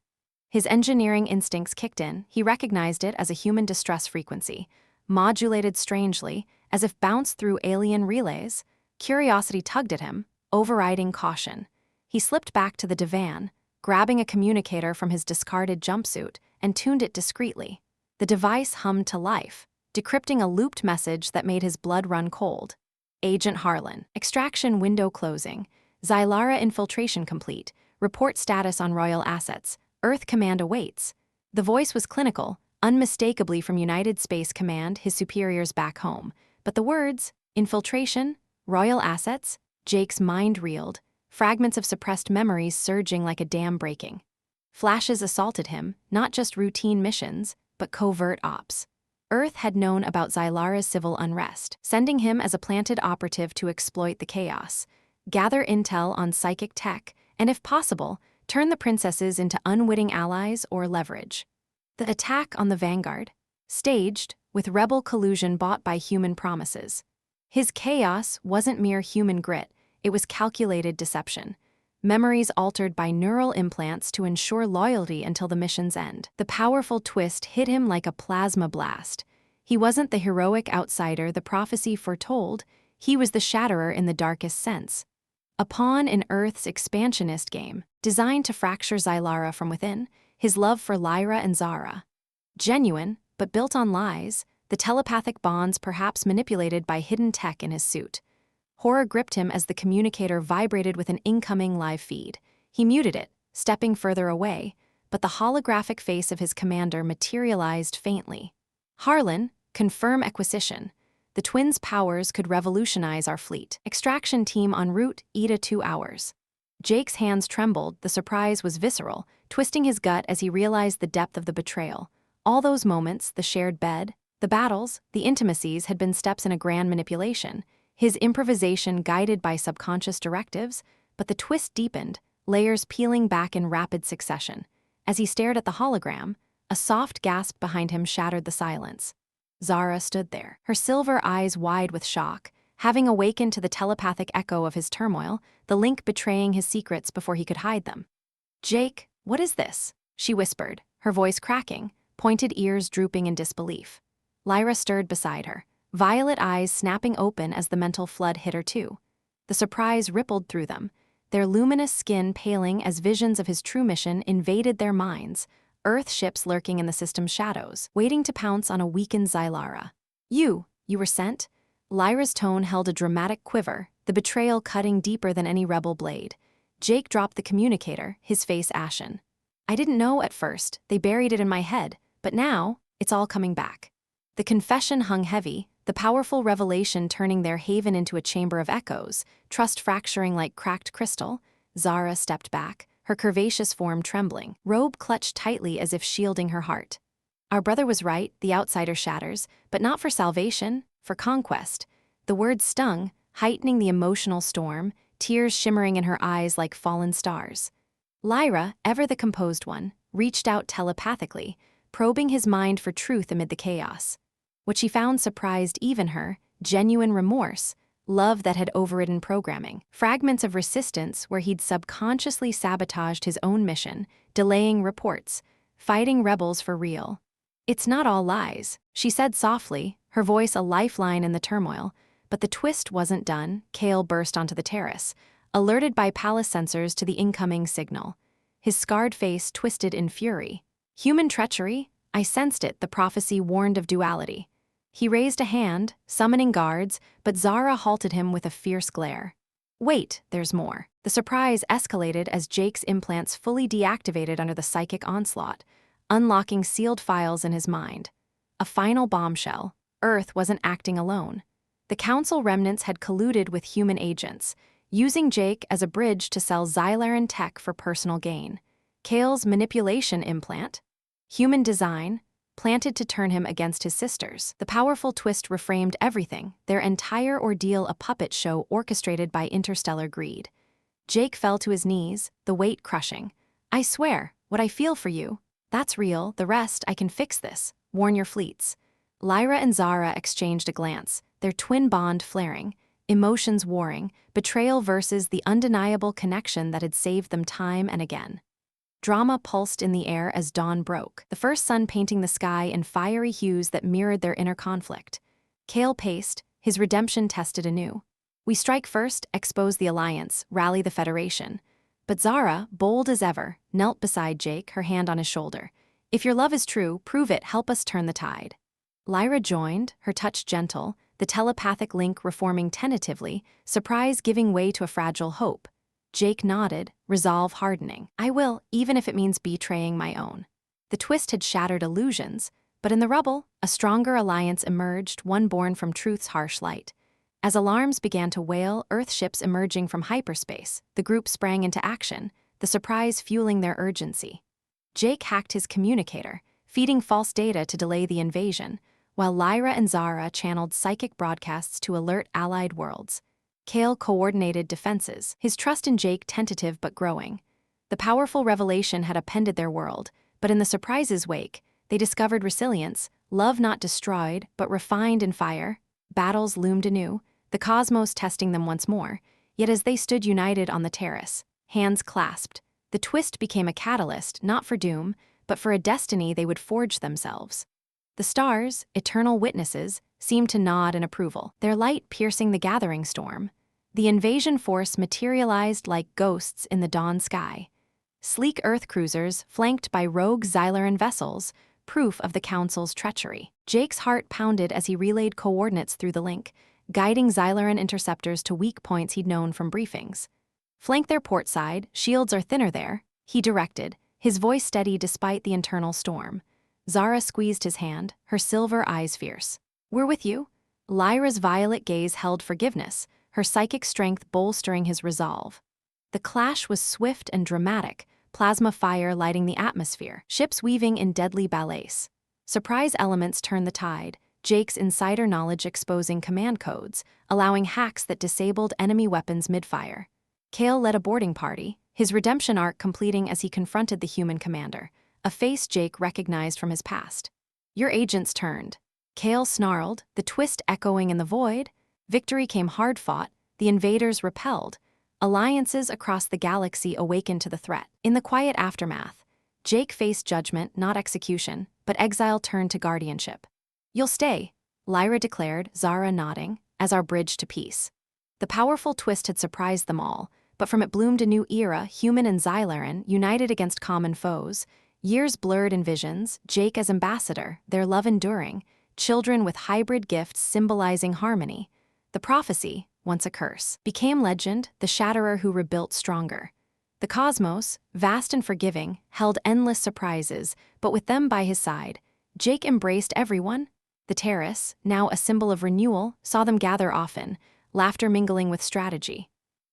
His engineering instincts kicked in. He recognized it as a human distress frequency, modulated strangely, as if bounced through alien relays. Curiosity tugged at him, overriding caution. He slipped back to the divan, grabbing a communicator from his discarded jumpsuit, and tuned it discreetly. The device hummed to life, decrypting a looped message that made his blood run cold. "Agent Harlan, extraction window closing. Zylara infiltration complete. Report status on royal assets. Earth command awaits." The voice was clinical, unmistakably from United Space Command, his superiors back home. But the words, infiltration, royal assets, Jake's mind reeled, fragments of suppressed memories surging like a dam breaking. Flashes assaulted him, not just routine missions, but covert ops. Earth had known about Zylara's civil unrest, sending him as a planted operative to exploit the chaos, gather intel on psychic tech, and if possible, turn the princesses into unwitting allies or leverage. The attack on the Vanguard, staged, with rebel collusion bought by human promises. His chaos wasn't mere human grit, it was calculated deception. Memories altered by neural implants to ensure loyalty until the mission's end. The powerful twist hit him like a plasma blast. He wasn't the heroic outsider the prophecy foretold, he was the shatterer in the darkest sense. A pawn in Earth's expansionist game, designed to fracture Zylara from within, his love for Lyra and Zara. Genuine, but built on lies, the telepathic bonds perhaps manipulated by hidden tech in his suit. Horror gripped him as the communicator vibrated with an incoming live feed. He muted it, stepping further away, but the holographic face of his commander materialized faintly. "Harlan, confirm acquisition. The twins' powers could revolutionize our fleet. Extraction team en route, ETA 2 hours. Jake's hands trembled, the surprise was visceral, twisting his gut as he realized the depth of the betrayal. All those moments, the shared bed, the battles, the intimacies had been steps in a grand manipulation, his improvisation guided by subconscious directives, but the twist deepened, layers peeling back in rapid succession. As he stared at the hologram, a soft gasp behind him shattered the silence. Zara stood there, her silver eyes wide with shock, having awakened to the telepathic echo of his turmoil, the link betraying his secrets before he could hide them. "Jake, what is this?" she whispered, her voice cracking, pointed ears drooping in disbelief. Lyra stirred beside her, violet eyes snapping open as the mental flood hit her too. The surprise rippled through them, their luminous skin paling as visions of his true mission invaded their minds, Earth ships lurking in the system's shadows, waiting to pounce on a weakened Zylara. You were sent?" Lyra's tone held a dramatic quiver, the betrayal cutting deeper than any rebel blade. Jake dropped the communicator, his face ashen. "I didn't know at first, they buried it in my head, but now, it's all coming back." The confession hung heavy, the powerful revelation turning their haven into a chamber of echoes, trust fracturing like cracked crystal. Zara stepped back, her curvaceous form trembling, robe clutched tightly as if shielding her heart. "Our brother was right, the outsider shatters, but not for salvation, for conquest." The words stung, heightening the emotional storm, tears shimmering in her eyes like fallen stars. Lyra, ever the composed one, reached out telepathically, probing his mind for truth amid the chaos. What she found surprised even her, genuine remorse, love that had overridden programming, fragments of resistance where he'd subconsciously sabotaged his own mission, delaying reports, fighting rebels for real. "It's not all lies," she said softly, her voice a lifeline in the turmoil. But the twist wasn't done. Kale burst onto the terrace, alerted by palace sensors to the incoming signal. His scarred face twisted in fury. "Human treachery? I sensed it," the prophecy warned of duality. He raised a hand, summoning guards, but Zara halted him with a fierce glare. "Wait, there's more." The surprise escalated as Jake's implants fully deactivated under the psychic onslaught, unlocking sealed files in his mind. A final bombshell: Earth wasn't acting alone. The Council remnants had colluded with human agents, using Jake as a bridge to sell Zylara tech for personal gain. Kale's manipulation implant, human design, planted to turn him against his sisters. The powerful twist reframed everything, their entire ordeal a puppet show orchestrated by interstellar greed. Jake fell to his knees, the weight crushing. "I swear, what I feel for you, that's real. The rest, I can fix this. Warn your fleets." Lyra and Zara exchanged a glance, their twin bond flaring, emotions warring, betrayal versus the undeniable connection that had saved them time and again. Drama pulsed in the air as dawn broke, the first sun painting the sky in fiery hues that mirrored their inner conflict. Kale paced, his redemption tested anew. "We strike first, expose the alliance, rally the Federation." But Zara, bold as ever, knelt beside Jake, her hand on his shoulder. "If your love is true, prove it, help us turn the tide." Lyra joined, her touch gentle, the telepathic link reforming tentatively, surprise giving way to a fragile hope. Jake nodded, resolve hardening. "I will, even if it means betraying my own." The twist had shattered illusions, but in the rubble, a stronger alliance emerged, one born from truth's harsh light. As alarms began to wail, Earth ships emerging from hyperspace, the group sprang into action, the surprise fueling their urgency. Jake hacked his communicator, feeding false data to delay the invasion, while Lyra and Zara channeled psychic broadcasts to alert allied worlds. Kale coordinated defenses, his trust in Jake tentative but growing. The powerful revelation had upended their world, but in the surprise's wake, they discovered resilience, love not destroyed, but refined in fire. Battles loomed anew, the cosmos testing them once more, yet as they stood united on the terrace, hands clasped, the twist became a catalyst, not for doom, but for a destiny they would forge themselves. The stars, eternal witnesses, seemed to nod in approval, their light piercing the gathering storm. The invasion force materialized like ghosts in the dawn sky. Sleek Earth cruisers, flanked by rogue Zylara vessels, proof of the Council's treachery. Jake's heart pounded as he relayed coordinates through the link, guiding Zylara interceptors to weak points he'd known from briefings. "Flank their port side, shields are thinner there," he directed, his voice steady despite the internal storm. Zara squeezed his hand, her silver eyes fierce. "We're with you." Lyra's violet gaze held forgiveness, her psychic strength bolstering his resolve. The clash was swift and dramatic, plasma fire lighting the atmosphere, ships weaving in deadly ballets. Surprise elements turned the tide, Jake's insider knowledge exposing command codes, allowing hacks that disabled enemy weapons mid-fire. Kale led a boarding party, his redemption arc completing as he confronted the human commander, a face Jake recognized from his past. "Your agents turned." Kale snarled, the twist echoing in the void. Victory came hard-fought, the invaders repelled. Alliances across the galaxy awakened to the threat. In the quiet aftermath, Jake faced judgment, not execution, but exile turned to guardianship. "You'll stay," Lyra declared, Zara nodding, "as our bridge to peace." The powerful twist had surprised them all, but from it bloomed a new era, human and Zylaran, united against common foes. Years blurred in visions, Jake as ambassador, their love enduring, children with hybrid gifts symbolizing harmony. The prophecy, once a curse, became legend, the shatterer who rebuilt stronger. The cosmos, vast and forgiving, held endless surprises, but with them by his side, Jake embraced everyone. The terrace, now a symbol of renewal, saw them gather often, laughter mingling with strategy.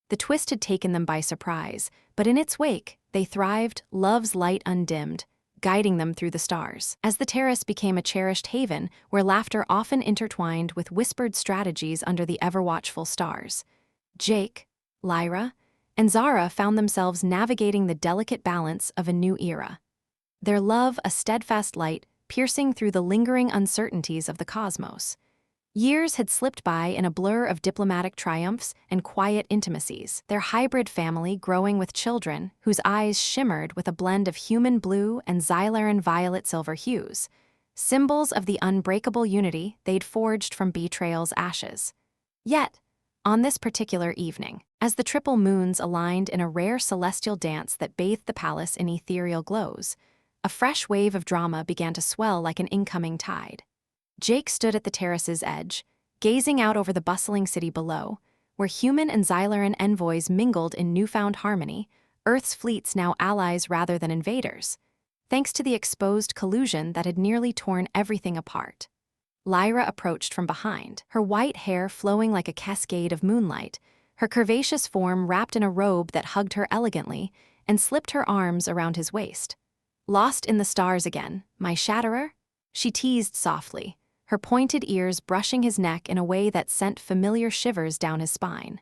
The twist had taken them by surprise, but in its wake, they thrived, love's light undimmed, guiding them through the stars. As the terrace became a cherished haven where laughter often intertwined with whispered strategies under the ever-watchful stars, Jake, Lyra, and Zara found themselves navigating the delicate balance of a new era. Their love a steadfast light piercing through the lingering uncertainties of the cosmos. Years had slipped by in a blur of diplomatic triumphs and quiet intimacies, their hybrid family growing with children whose eyes shimmered with a blend of human blue and Zylara violet silver hues, symbols of the unbreakable unity they'd forged from betrayal's ashes. Yet, on this particular evening, as the triple moons aligned in a rare celestial dance that bathed the palace in ethereal glows, a fresh wave of drama began to swell like an incoming tide. Jake stood at the terrace's edge, gazing out over the bustling city below, where human and Zylaran envoys mingled in newfound harmony, Earth's fleets now allies rather than invaders, thanks to the exposed collusion that had nearly torn everything apart. Lyra approached from behind, her white hair flowing like a cascade of moonlight, her curvaceous form wrapped in a robe that hugged her elegantly and slipped her arms around his waist. "Lost in the stars again, my shatterer?" she teased softly, her pointed ears brushing his neck in a way that sent familiar shivers down his spine.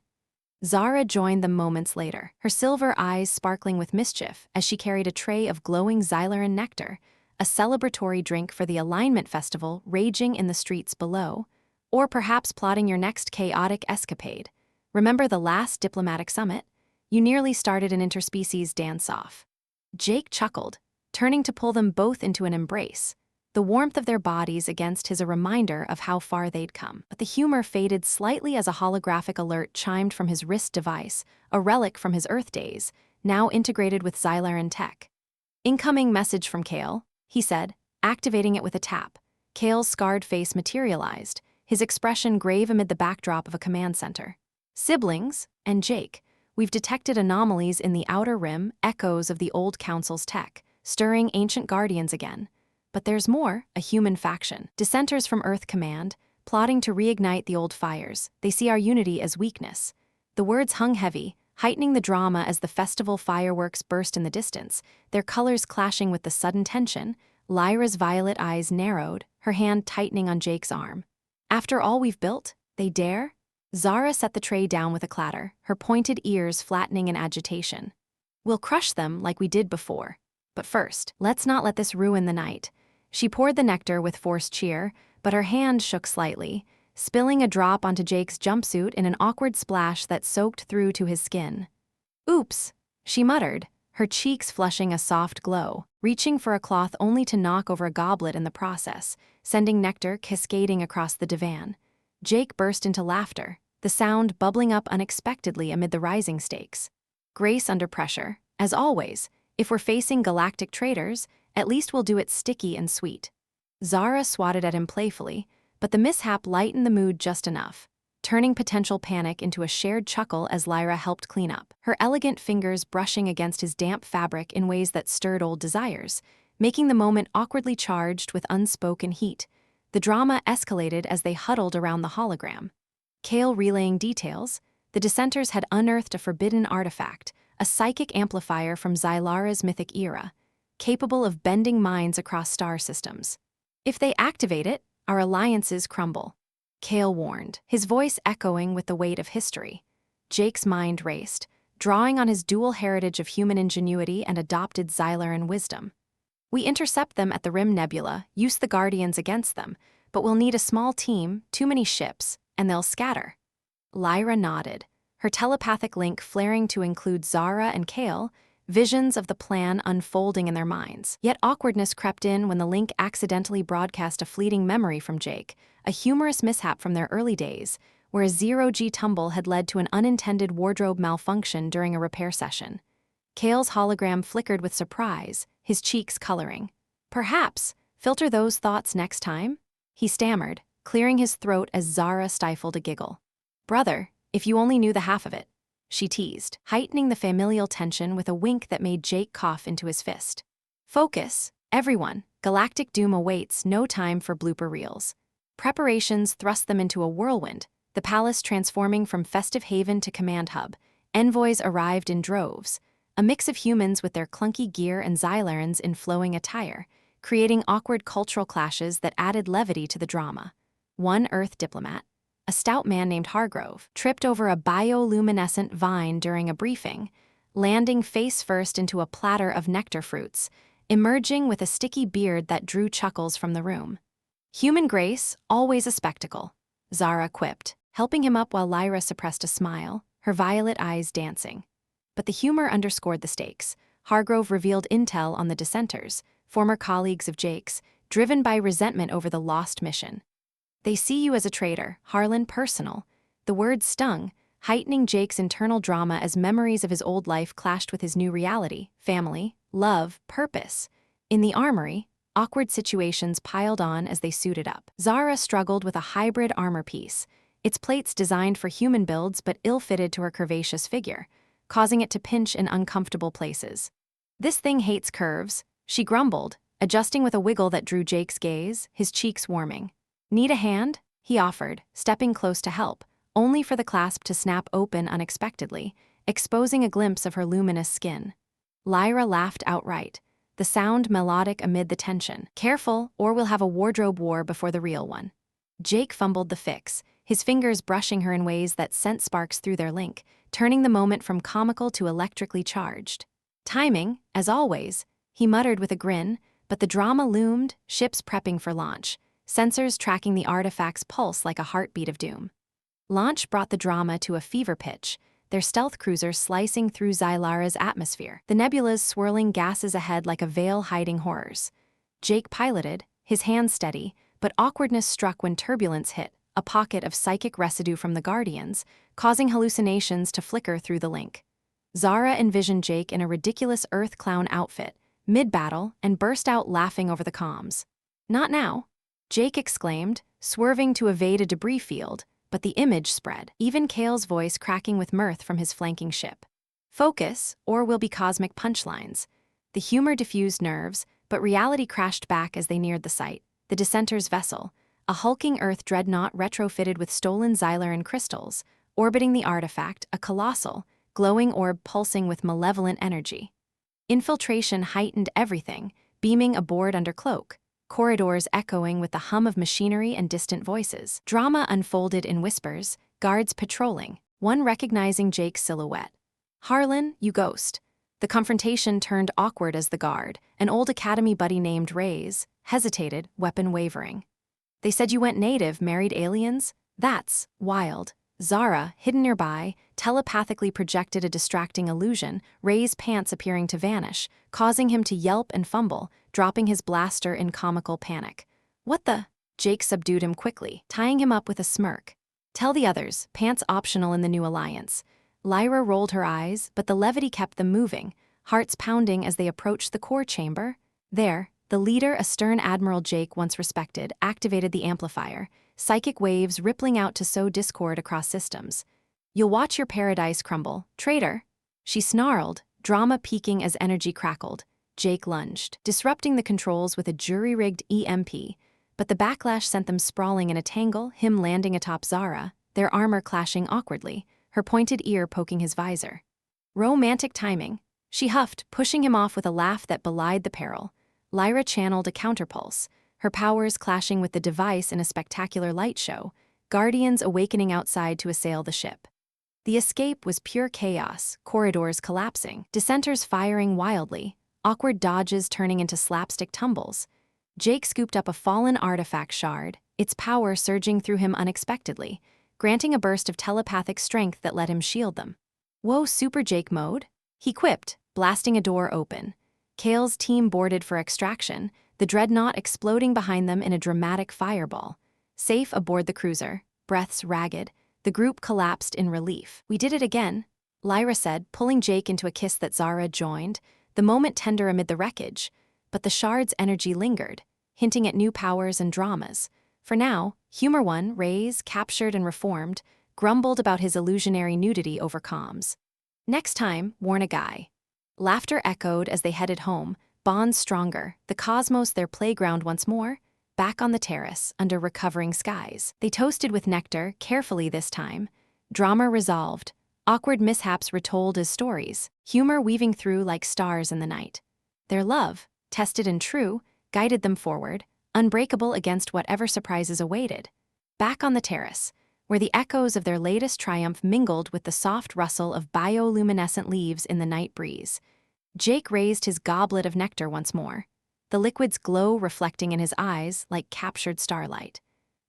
Zara joined them moments later, her silver eyes sparkling with mischief as she carried a tray of glowing Zylaran nectar, a celebratory drink for the alignment festival raging in the streets below, or perhaps plotting your next chaotic escapade. Remember the last diplomatic summit? You nearly started an interspecies dance-off. Jake chuckled, turning to pull them both into an embrace. The warmth of their bodies against his a reminder of how far they'd come. But the humor faded slightly as a holographic alert chimed from his wrist device, a relic from his Earth days, now integrated with Zylaran tech. "Incoming message from Kale," he said, activating it with a tap. Kale's scarred face materialized, his expression grave amid the backdrop of a command center. "Siblings, and Jake, we've detected anomalies in the Outer Rim, echoes of the old Council's tech, stirring ancient guardians again. But there's more, a human faction. Dissenters from Earth Command, plotting to reignite the old fires. They see our unity as weakness." The words hung heavy, heightening the drama as the festival fireworks burst in the distance, their colors clashing with the sudden tension. Lyra's violet eyes narrowed, her hand tightening on Jake's arm. "After all we've built, they dare?" Zara set the tray down with a clatter, her pointed ears flattening in agitation. "We'll crush them like we did before. But first, let's not let this ruin the night." She poured the nectar with forced cheer, but her hand shook slightly, spilling a drop onto Jake's jumpsuit in an awkward splash that soaked through to his skin. "Oops," she muttered, her cheeks flushing a soft glow, reaching for a cloth only to knock over a goblet in the process, sending nectar cascading across the divan. Jake burst into laughter, the sound bubbling up unexpectedly amid the rising stakes. Grace under pressure, as always. If we're facing galactic traitors, at least we'll do it sticky and sweet. Zara swatted at him playfully, but the mishap lightened the mood just enough, turning potential panic into a shared chuckle as Lyra helped clean up, her elegant fingers brushing against his damp fabric in ways that stirred old desires, making the moment awkwardly charged with unspoken heat. The drama escalated as they huddled around the hologram. Kale relaying details, the dissenters had unearthed a forbidden artifact, a psychic amplifier from Zylara's mythic era, capable of bending minds across star systems. "If they activate it, our alliances crumble," Kale warned, his voice echoing with the weight of history. Jake's mind raced, drawing on his dual heritage of human ingenuity and adopted Zylaran wisdom. "We intercept them at the Rim Nebula, use the Guardians against them, but we'll need a small team, too many ships, and they'll scatter." Lyra nodded, her telepathic link flaring to include Zara and Kale, visions of the plan unfolding in their minds. Yet awkwardness crept in when the link accidentally broadcast a fleeting memory from Jake, a humorous mishap from their early days, where a zero-G tumble had led to an unintended wardrobe malfunction during a repair session. Kale's hologram flickered with surprise, his cheeks coloring. "Perhaps, filter those thoughts next time?" he stammered, clearing his throat as Zara stifled a giggle. "Brother, if you only knew the half of it," she teased, heightening the familial tension with a wink that made Jake cough into his fist. "Focus, everyone. Galactic doom awaits, no time for blooper reels." Preparations thrust them into a whirlwind, the palace transforming from festive haven to command hub. Envoys arrived in droves, a mix of humans with their clunky gear and Zylarans in flowing attire, creating awkward cultural clashes that added levity to the drama. One Earth diplomat, a stout man named Hargrove, tripped over a bioluminescent vine during a briefing, landing face first into a platter of nectar fruits, emerging with a sticky beard that drew chuckles from the room. Human grace, always a spectacle. Zara quipped, helping him up while Lyra suppressed a smile, her violet eyes dancing. But the humor underscored the stakes. Hargrove revealed intel on the dissenters, former colleagues of Jake's, driven by resentment over the lost mission. They see you as a traitor, Harlan personal. The words stung, heightening Jake's internal drama as memories of his old life clashed with his new reality, family, love, purpose. In the armory, awkward situations piled on as they suited up. Zara struggled with a hybrid armor piece, its plates designed for human builds but ill-fitted to her curvaceous figure, causing it to pinch in uncomfortable places. "This thing hates curves," she grumbled, adjusting with a wiggle that drew Jake's gaze, his cheeks warming. "Need a hand?" he offered, stepping close to help, only for the clasp to snap open unexpectedly, exposing a glimpse of her luminous skin. Lyra laughed outright, the sound melodic amid the tension. "Careful, or we'll have a wardrobe war before the real one." Jake fumbled the fix, his fingers brushing her in ways that sent sparks through their link, turning the moment from comical to electrically charged. "Timing, as always," he muttered with a grin, but the drama loomed, ships prepping for launch, sensors tracking the artifact's pulse like a heartbeat of doom. Launch brought the drama to a fever pitch, their stealth cruiser slicing through Zylara's atmosphere, the nebula's swirling gases ahead like a veil hiding horrors. Jake piloted, his hands steady, but awkwardness struck when turbulence hit, a pocket of psychic residue from the Guardians, causing hallucinations to flicker through the link. Zara envisioned Jake in a ridiculous Earth clown outfit, mid-battle, and burst out laughing over the comms. "Not now," Jake exclaimed, swerving to evade a debris field, but the image spread, even Kale's voice cracking with mirth from his flanking ship. "Focus, or will be cosmic punchlines." The humor diffused nerves, but reality crashed back as they neared the site, the dissenter's vessel, a hulking Earth dreadnought retrofitted with stolen Zylara crystals, orbiting the artifact, a colossal, glowing orb pulsing with malevolent energy. Infiltration heightened everything, beaming aboard under cloak, corridors echoing with the hum of machinery and distant voices. Drama unfolded in whispers, guards patrolling, one recognizing Jake's silhouette. "Harlan, you ghost." The confrontation turned awkward as the guard, an old academy buddy named Reyes, hesitated, weapon wavering. "They said you went native, married aliens? That's wild." Zara, hidden nearby, telepathically projected a distracting illusion, Rey's pants appearing to vanish, causing him to yelp and fumble, dropping his blaster in comical panic. "What the?" Jake subdued him quickly, tying him up with a smirk. "Tell the others, pants optional in the new alliance." Lyra rolled her eyes, but the levity kept them moving, hearts pounding as they approached the core chamber. There, the leader, a stern Admiral Jake once respected, activated the amplifier, psychic waves rippling out to sow discord across systems. "You'll watch your paradise crumble, traitor." She snarled, drama peaking as energy crackled. Jake lunged, disrupting the controls with a jury-rigged EMP, but the backlash sent them sprawling in a tangle, him landing atop Zara, their armor clashing awkwardly, her pointed ear poking his visor. "Romantic timing," she huffed, pushing him off with a laugh that belied the peril. Lyra channeled a counterpulse, her powers clashing with the device in a spectacular light show, Guardians awakening outside to assail the ship. The escape was pure chaos, corridors collapsing, dissenters firing wildly, awkward dodges turning into slapstick tumbles. Jake scooped up a fallen artifact shard, its power surging through him unexpectedly, granting a burst of telepathic strength that let him shield them. "Whoa, Super Jake mode," he quipped, blasting a door open. Kale's team boarded for extraction, the dreadnought exploding behind them in a dramatic fireball. Safe aboard the cruiser, breaths ragged, the group collapsed in relief. "We did it again," Lyra said, pulling Jake into a kiss that Zara joined, the moment tender amid the wreckage. But the shard's energy lingered, hinting at new powers and dramas. For now, Humor One, Reyes, captured and reformed, grumbled about his illusionary nudity over comms. "Next time, warn a guy." Laughter echoed as they headed home, bonds stronger, the cosmos their playground once more. Back on the terrace, under recovering skies, they toasted with nectar, carefully this time. Drama resolved, awkward mishaps retold as stories, humor weaving through like stars in the night. Their love, tested and true, guided them forward, unbreakable against whatever surprises awaited. Back on the terrace, where the echoes of their latest triumph mingled with the soft rustle of bioluminescent leaves in the night breeze, Jake raised his goblet of nectar once more, the liquid's glow reflecting in his eyes like captured starlight.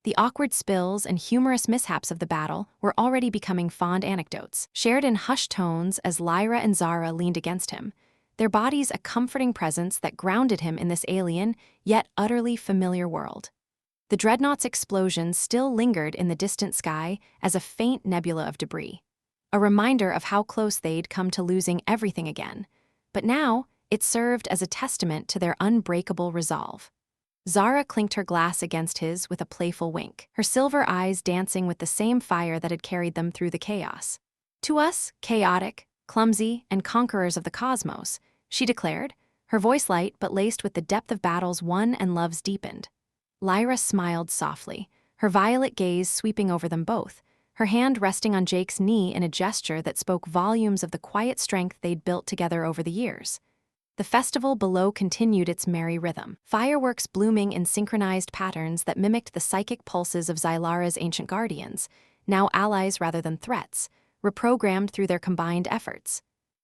The awkward spills and humorous mishaps of the battle were already becoming fond anecdotes, shared in hushed tones as Lyra and Zara leaned against him, their bodies a comforting presence that grounded him in this alien, yet utterly familiar world. The dreadnought's explosion still lingered in the distant sky as a faint nebula of debris, a reminder of how close they'd come to losing everything again. But now, it served as a testament to their unbreakable resolve. Zara clinked her glass against his with a playful wink, her silver eyes dancing with the same fire that had carried them through the chaos. "To us, chaotic, clumsy, and conquerors of the cosmos," she declared, her voice light but laced with the depth of battles won and loves deepened. Lyra smiled softly, her violet gaze sweeping over them both, her hand resting on Jake's knee in a gesture that spoke volumes of the quiet strength they'd built together over the years. The festival below continued its merry rhythm, fireworks blooming in synchronized patterns that mimicked the psychic pulses of Zylara's ancient guardians, now allies rather than threats, reprogrammed through their combined efforts.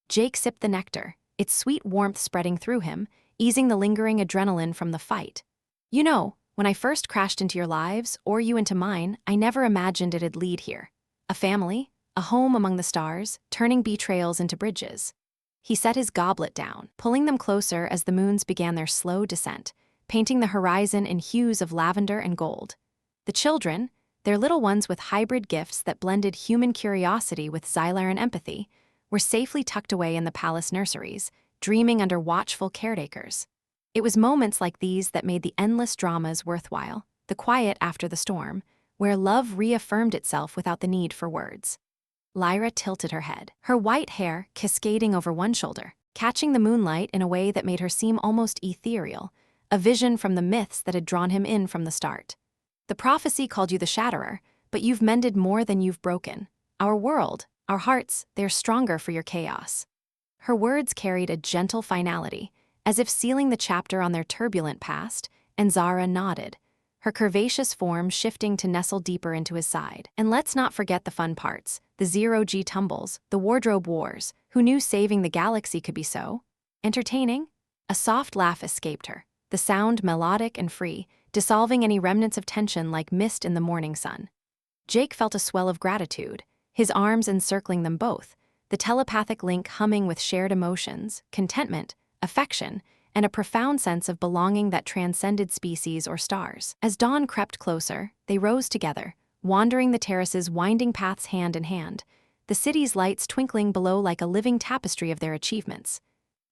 Jake sipped the nectar, its sweet warmth spreading through him, easing the lingering adrenaline from the fight. "You know, when I first crashed into your lives, or you into mine, I never imagined it'd lead here. A family, a home among the stars, turning betrayals into bridges." He set his goblet down, pulling them closer as the moons began their slow descent, painting the horizon in hues of lavender and gold. The children, their little ones with hybrid gifts that blended human curiosity with Zylara empathy, were safely tucked away in the palace nurseries, dreaming under watchful caretakers. It was moments like these that made the endless dramas worthwhile, the quiet after the storm, where love reaffirmed itself without the need for words. Lyra tilted her head, her white hair cascading over one shoulder, catching the moonlight in a way that made her seem almost ethereal, a vision from the myths that had drawn him in from the start. "The prophecy called you the Shatterer, but you've mended more than you've broken. Our world, our hearts, they're stronger for your chaos." Her words carried a gentle finality, as if sealing the chapter on their turbulent past, and Zara nodded, her curvaceous form shifting to nestle deeper into his side. "And let's not forget the fun parts, the zero-G tumbles, the wardrobe wars. Who knew saving the galaxy could be so entertaining?" A soft laugh escaped her, the sound melodic and free, dissolving any remnants of tension like mist in the morning sun. Jake felt a swell of gratitude, his arms encircling them both, the telepathic link humming with shared emotions, contentment, affection, and a profound sense of belonging that transcended species or stars. As dawn crept closer, they rose together, wandering the terrace's winding paths hand in hand, the city's lights twinkling below like a living tapestry of their achievements.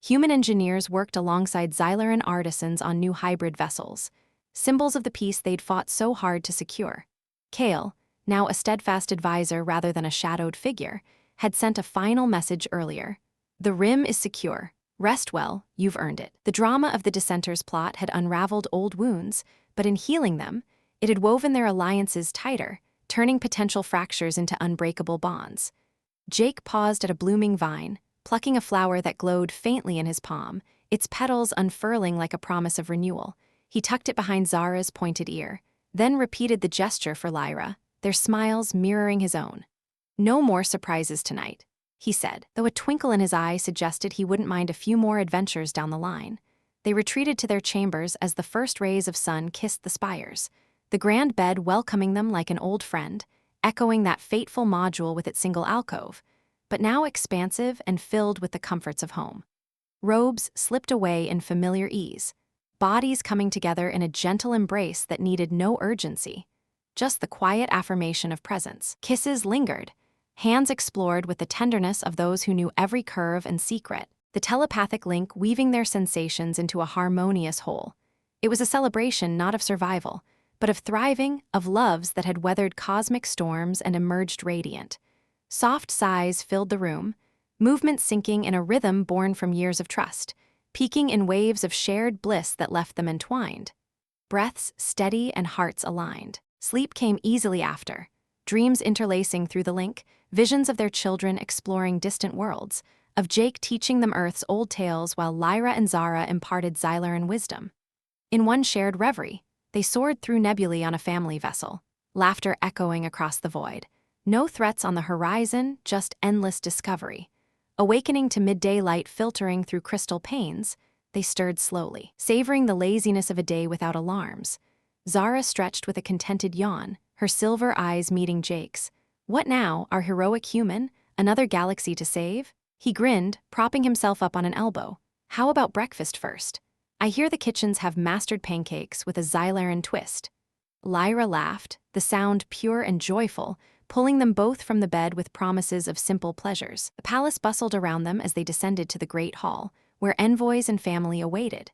Human engineers worked alongside Zylaran artisans on new hybrid vessels, symbols of the peace they'd fought so hard to secure. Kale, now a steadfast advisor rather than a shadowed figure, had sent a final message earlier. "The rim is secure. Rest well, you've earned it." The drama of the dissenters' plot had unraveled old wounds, but in healing them, it had woven their alliances tighter, turning potential fractures into unbreakable bonds. Jake paused at a blooming vine, plucking a flower that glowed faintly in his palm, its petals unfurling like a promise of renewal. He tucked it behind Zara's pointed ear, then repeated the gesture for Lyra, their smiles mirroring his own. "No more surprises tonight," he said, though a twinkle in his eye suggested he wouldn't mind a few more adventures down the line. They retreated to their chambers as the first rays of sun kissed the spires, the grand bed welcoming them like an old friend, echoing that fateful module with its single alcove, but now expansive and filled with the comforts of home. Robes slipped away in familiar ease, bodies coming together in a gentle embrace that needed no urgency, just the quiet affirmation of presence. Kisses lingered, hands explored with the tenderness of those who knew every curve and secret, the telepathic link weaving their sensations into a harmonious whole. It was a celebration not of survival, but of thriving, of loves that had weathered cosmic storms and emerged radiant. Soft sighs filled the room, movement sinking in a rhythm born from years of trust, peaking in waves of shared bliss that left them entwined. Breaths steady and hearts aligned. Sleep came easily after, dreams interlacing through the link, visions of their children exploring distant worlds, of Jake teaching them Earth's old tales while Lyra and Zara imparted Zylaran wisdom. In one shared reverie, they soared through nebulae on a family vessel, laughter echoing across the void. No threats on the horizon, just endless discovery. Awakening to midday light filtering through crystal panes, they stirred slowly, savoring the laziness of a day without alarms. Zara stretched with a contented yawn, her silver eyes meeting Jake's. What now, our heroic human? Another galaxy to save? He grinned, propping himself up on an elbow. How about breakfast first? I hear the kitchens have mastered pancakes with a Zylara twist. Lyra laughed, the sound pure and joyful, pulling them both from the bed with promises of simple pleasures. The palace bustled around them as they descended to the great hall, where envoys and family awaited.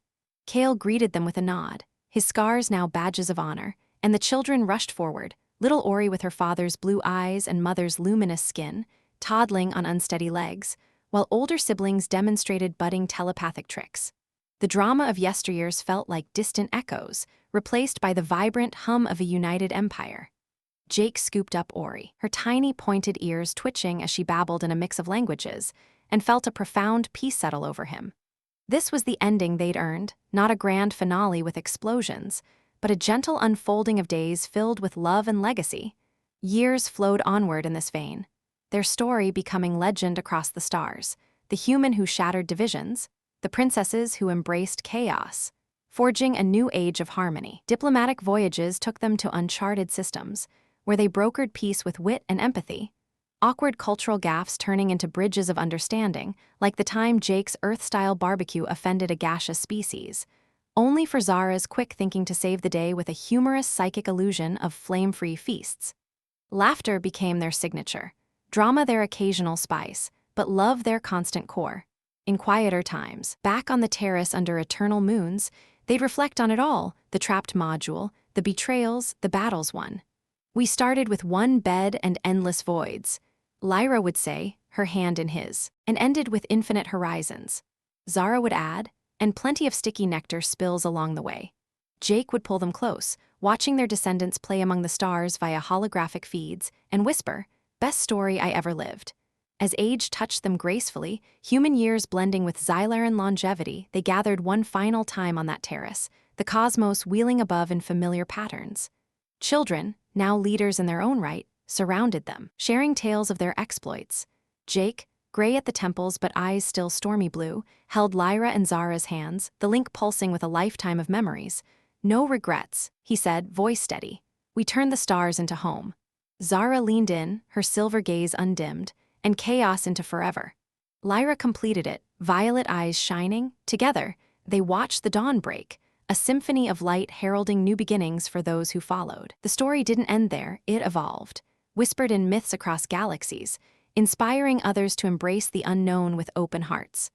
Kale greeted them with a nod, his scars now badges of honor, and the children rushed forward, little Ori with her father's blue eyes and mother's luminous skin, toddling on unsteady legs, while older siblings demonstrated budding telepathic tricks. The drama of yesteryears felt like distant echoes, replaced by the vibrant hum of a united empire. Jake scooped up Ori, her tiny pointed ears twitching as she babbled in a mix of languages, and felt a profound peace settle over him. This was the ending they'd earned, not a grand finale with explosions, but a gentle unfolding of days filled with love and legacy. Years flowed onward in this vein, their story becoming legend across the stars, the human who shattered divisions, the princesses who embraced chaos, forging a new age of harmony. Diplomatic voyages took them to uncharted systems, where they brokered peace with wit and empathy, awkward cultural gaffes turning into bridges of understanding, like the time Jake's Earth-style barbecue offended a gaseous species, only for Zara's quick thinking to save the day with a humorous psychic illusion of flame-free feasts. Laughter became their signature, drama their occasional spice, but love their constant core. In quieter times, back on the terrace under eternal moons, they'd reflect on it all, the trapped module, the betrayals, the battles won. We started with one bed and endless voids, Lyra would say, her hand in his, and ended with infinite horizons. Zara would add, and plenty of sticky nectar spills along the way. Jake would pull them close, watching their descendants play among the stars via holographic feeds, and whisper, "Best story I ever lived." As age touched them gracefully, human years blending with Zylara longevity, they gathered one final time on that terrace, the cosmos wheeling above in familiar patterns. Children, now leaders in their own right, surrounded them, sharing tales of their exploits. Jake, gray at the temples but eyes still stormy blue, held Lyra and Zara's hands, the link pulsing with a lifetime of memories. "No regrets," he said, voice steady. "We turned the stars into home." Zara leaned in, her silver gaze undimmed, and chaos into forever. Lyra completed it, violet eyes shining. Together, they watched the dawn break, a symphony of light heralding new beginnings for those who followed. The story didn't end there, it evolved, whispered in myths across galaxies, inspiring others to embrace the unknown with open hearts.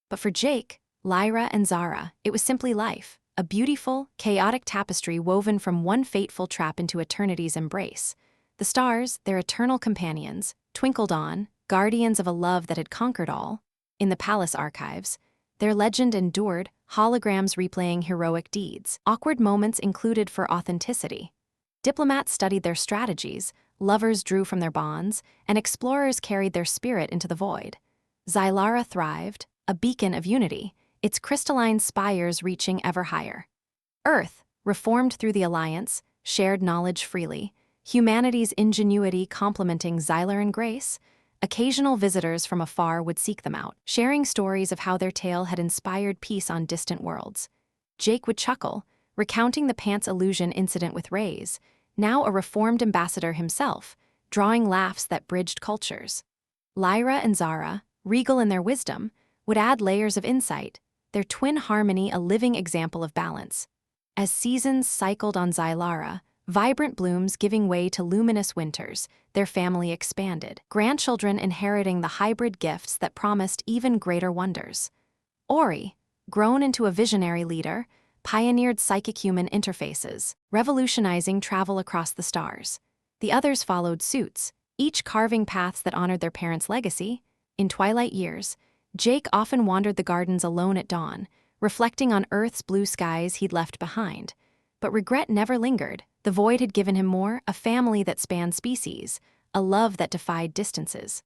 But for Jake, Lyra, and Zara, it was simply life, a beautiful, chaotic tapestry woven from one fateful trap into eternity's embrace. The stars, their eternal companions, twinkled on, guardians of a love that had conquered all. In the palace archives, their legend endured, holograms replaying heroic deeds, awkward moments included for authenticity. Diplomats studied their strategies, lovers drew from their bonds, and explorers carried their spirit into the void. Zylara thrived, a beacon of unity, its crystalline spires reaching ever higher. Earth, reformed through the Alliance, shared knowledge freely, humanity's ingenuity complementing Zylara grace. Occasional visitors from afar would seek them out, sharing stories of how their tale had inspired peace on distant worlds. Jake would chuckle, recounting the pants illusion incident with Rays, now a reformed ambassador himself, drawing laughs that bridged cultures. Lyra and Zara, regal in their wisdom, would add layers of insight, their twin harmony a living example of balance. As seasons cycled on Zylara, vibrant blooms giving way to luminous winters, their family expanded, grandchildren inheriting the hybrid gifts that promised even greater wonders. Ori, grown into a visionary leader, pioneered psychic-human interfaces, revolutionizing travel across the stars. The others followed suits, each carving paths that honored their parents' legacy. In twilight years, Jake often wandered the gardens alone at dawn, reflecting on Earth's blue skies he'd left behind. But regret never lingered. The void had given him more, a family that spanned species, a love that defied distances.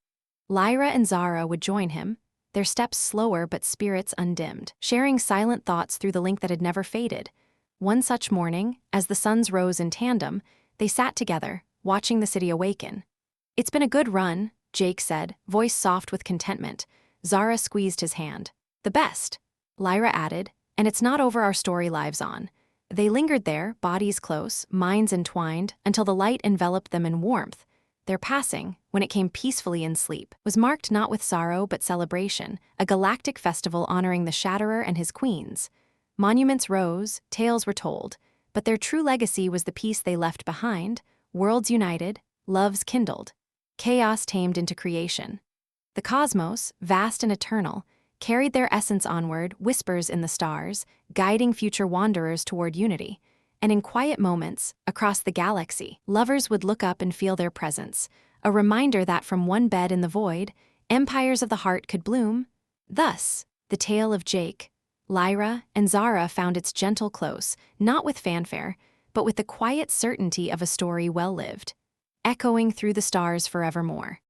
Lyra and Zara would join him, their steps slower but spirits undimmed, sharing silent thoughts through the link that had never faded. One such morning, as the suns rose in tandem, they sat together, watching the city awaken. "It's been a good run," Jake said, voice soft with contentment. Zara squeezed his hand. "The best," Lyra added, "and it's not over our story lives on." They lingered there, bodies close, minds entwined, until the light enveloped them in warmth. Their passing, when it came peacefully in sleep, was marked not with sorrow but celebration, a galactic festival honoring the Shatterer and his queens. Monuments rose, tales were told, but their true legacy was the peace they left behind, worlds united, loves kindled, chaos tamed into creation. The cosmos, vast and eternal, carried their essence onward, whispers in the stars, guiding future wanderers toward unity. And in quiet moments, across the galaxy, lovers would look up and feel their presence, a reminder that from one bed in the void, empires of the heart could bloom. Thus, the tale of Jake, Lyra, and Zara found its gentle close, not with fanfare, but with the quiet certainty of a story well lived, echoing through the stars forevermore.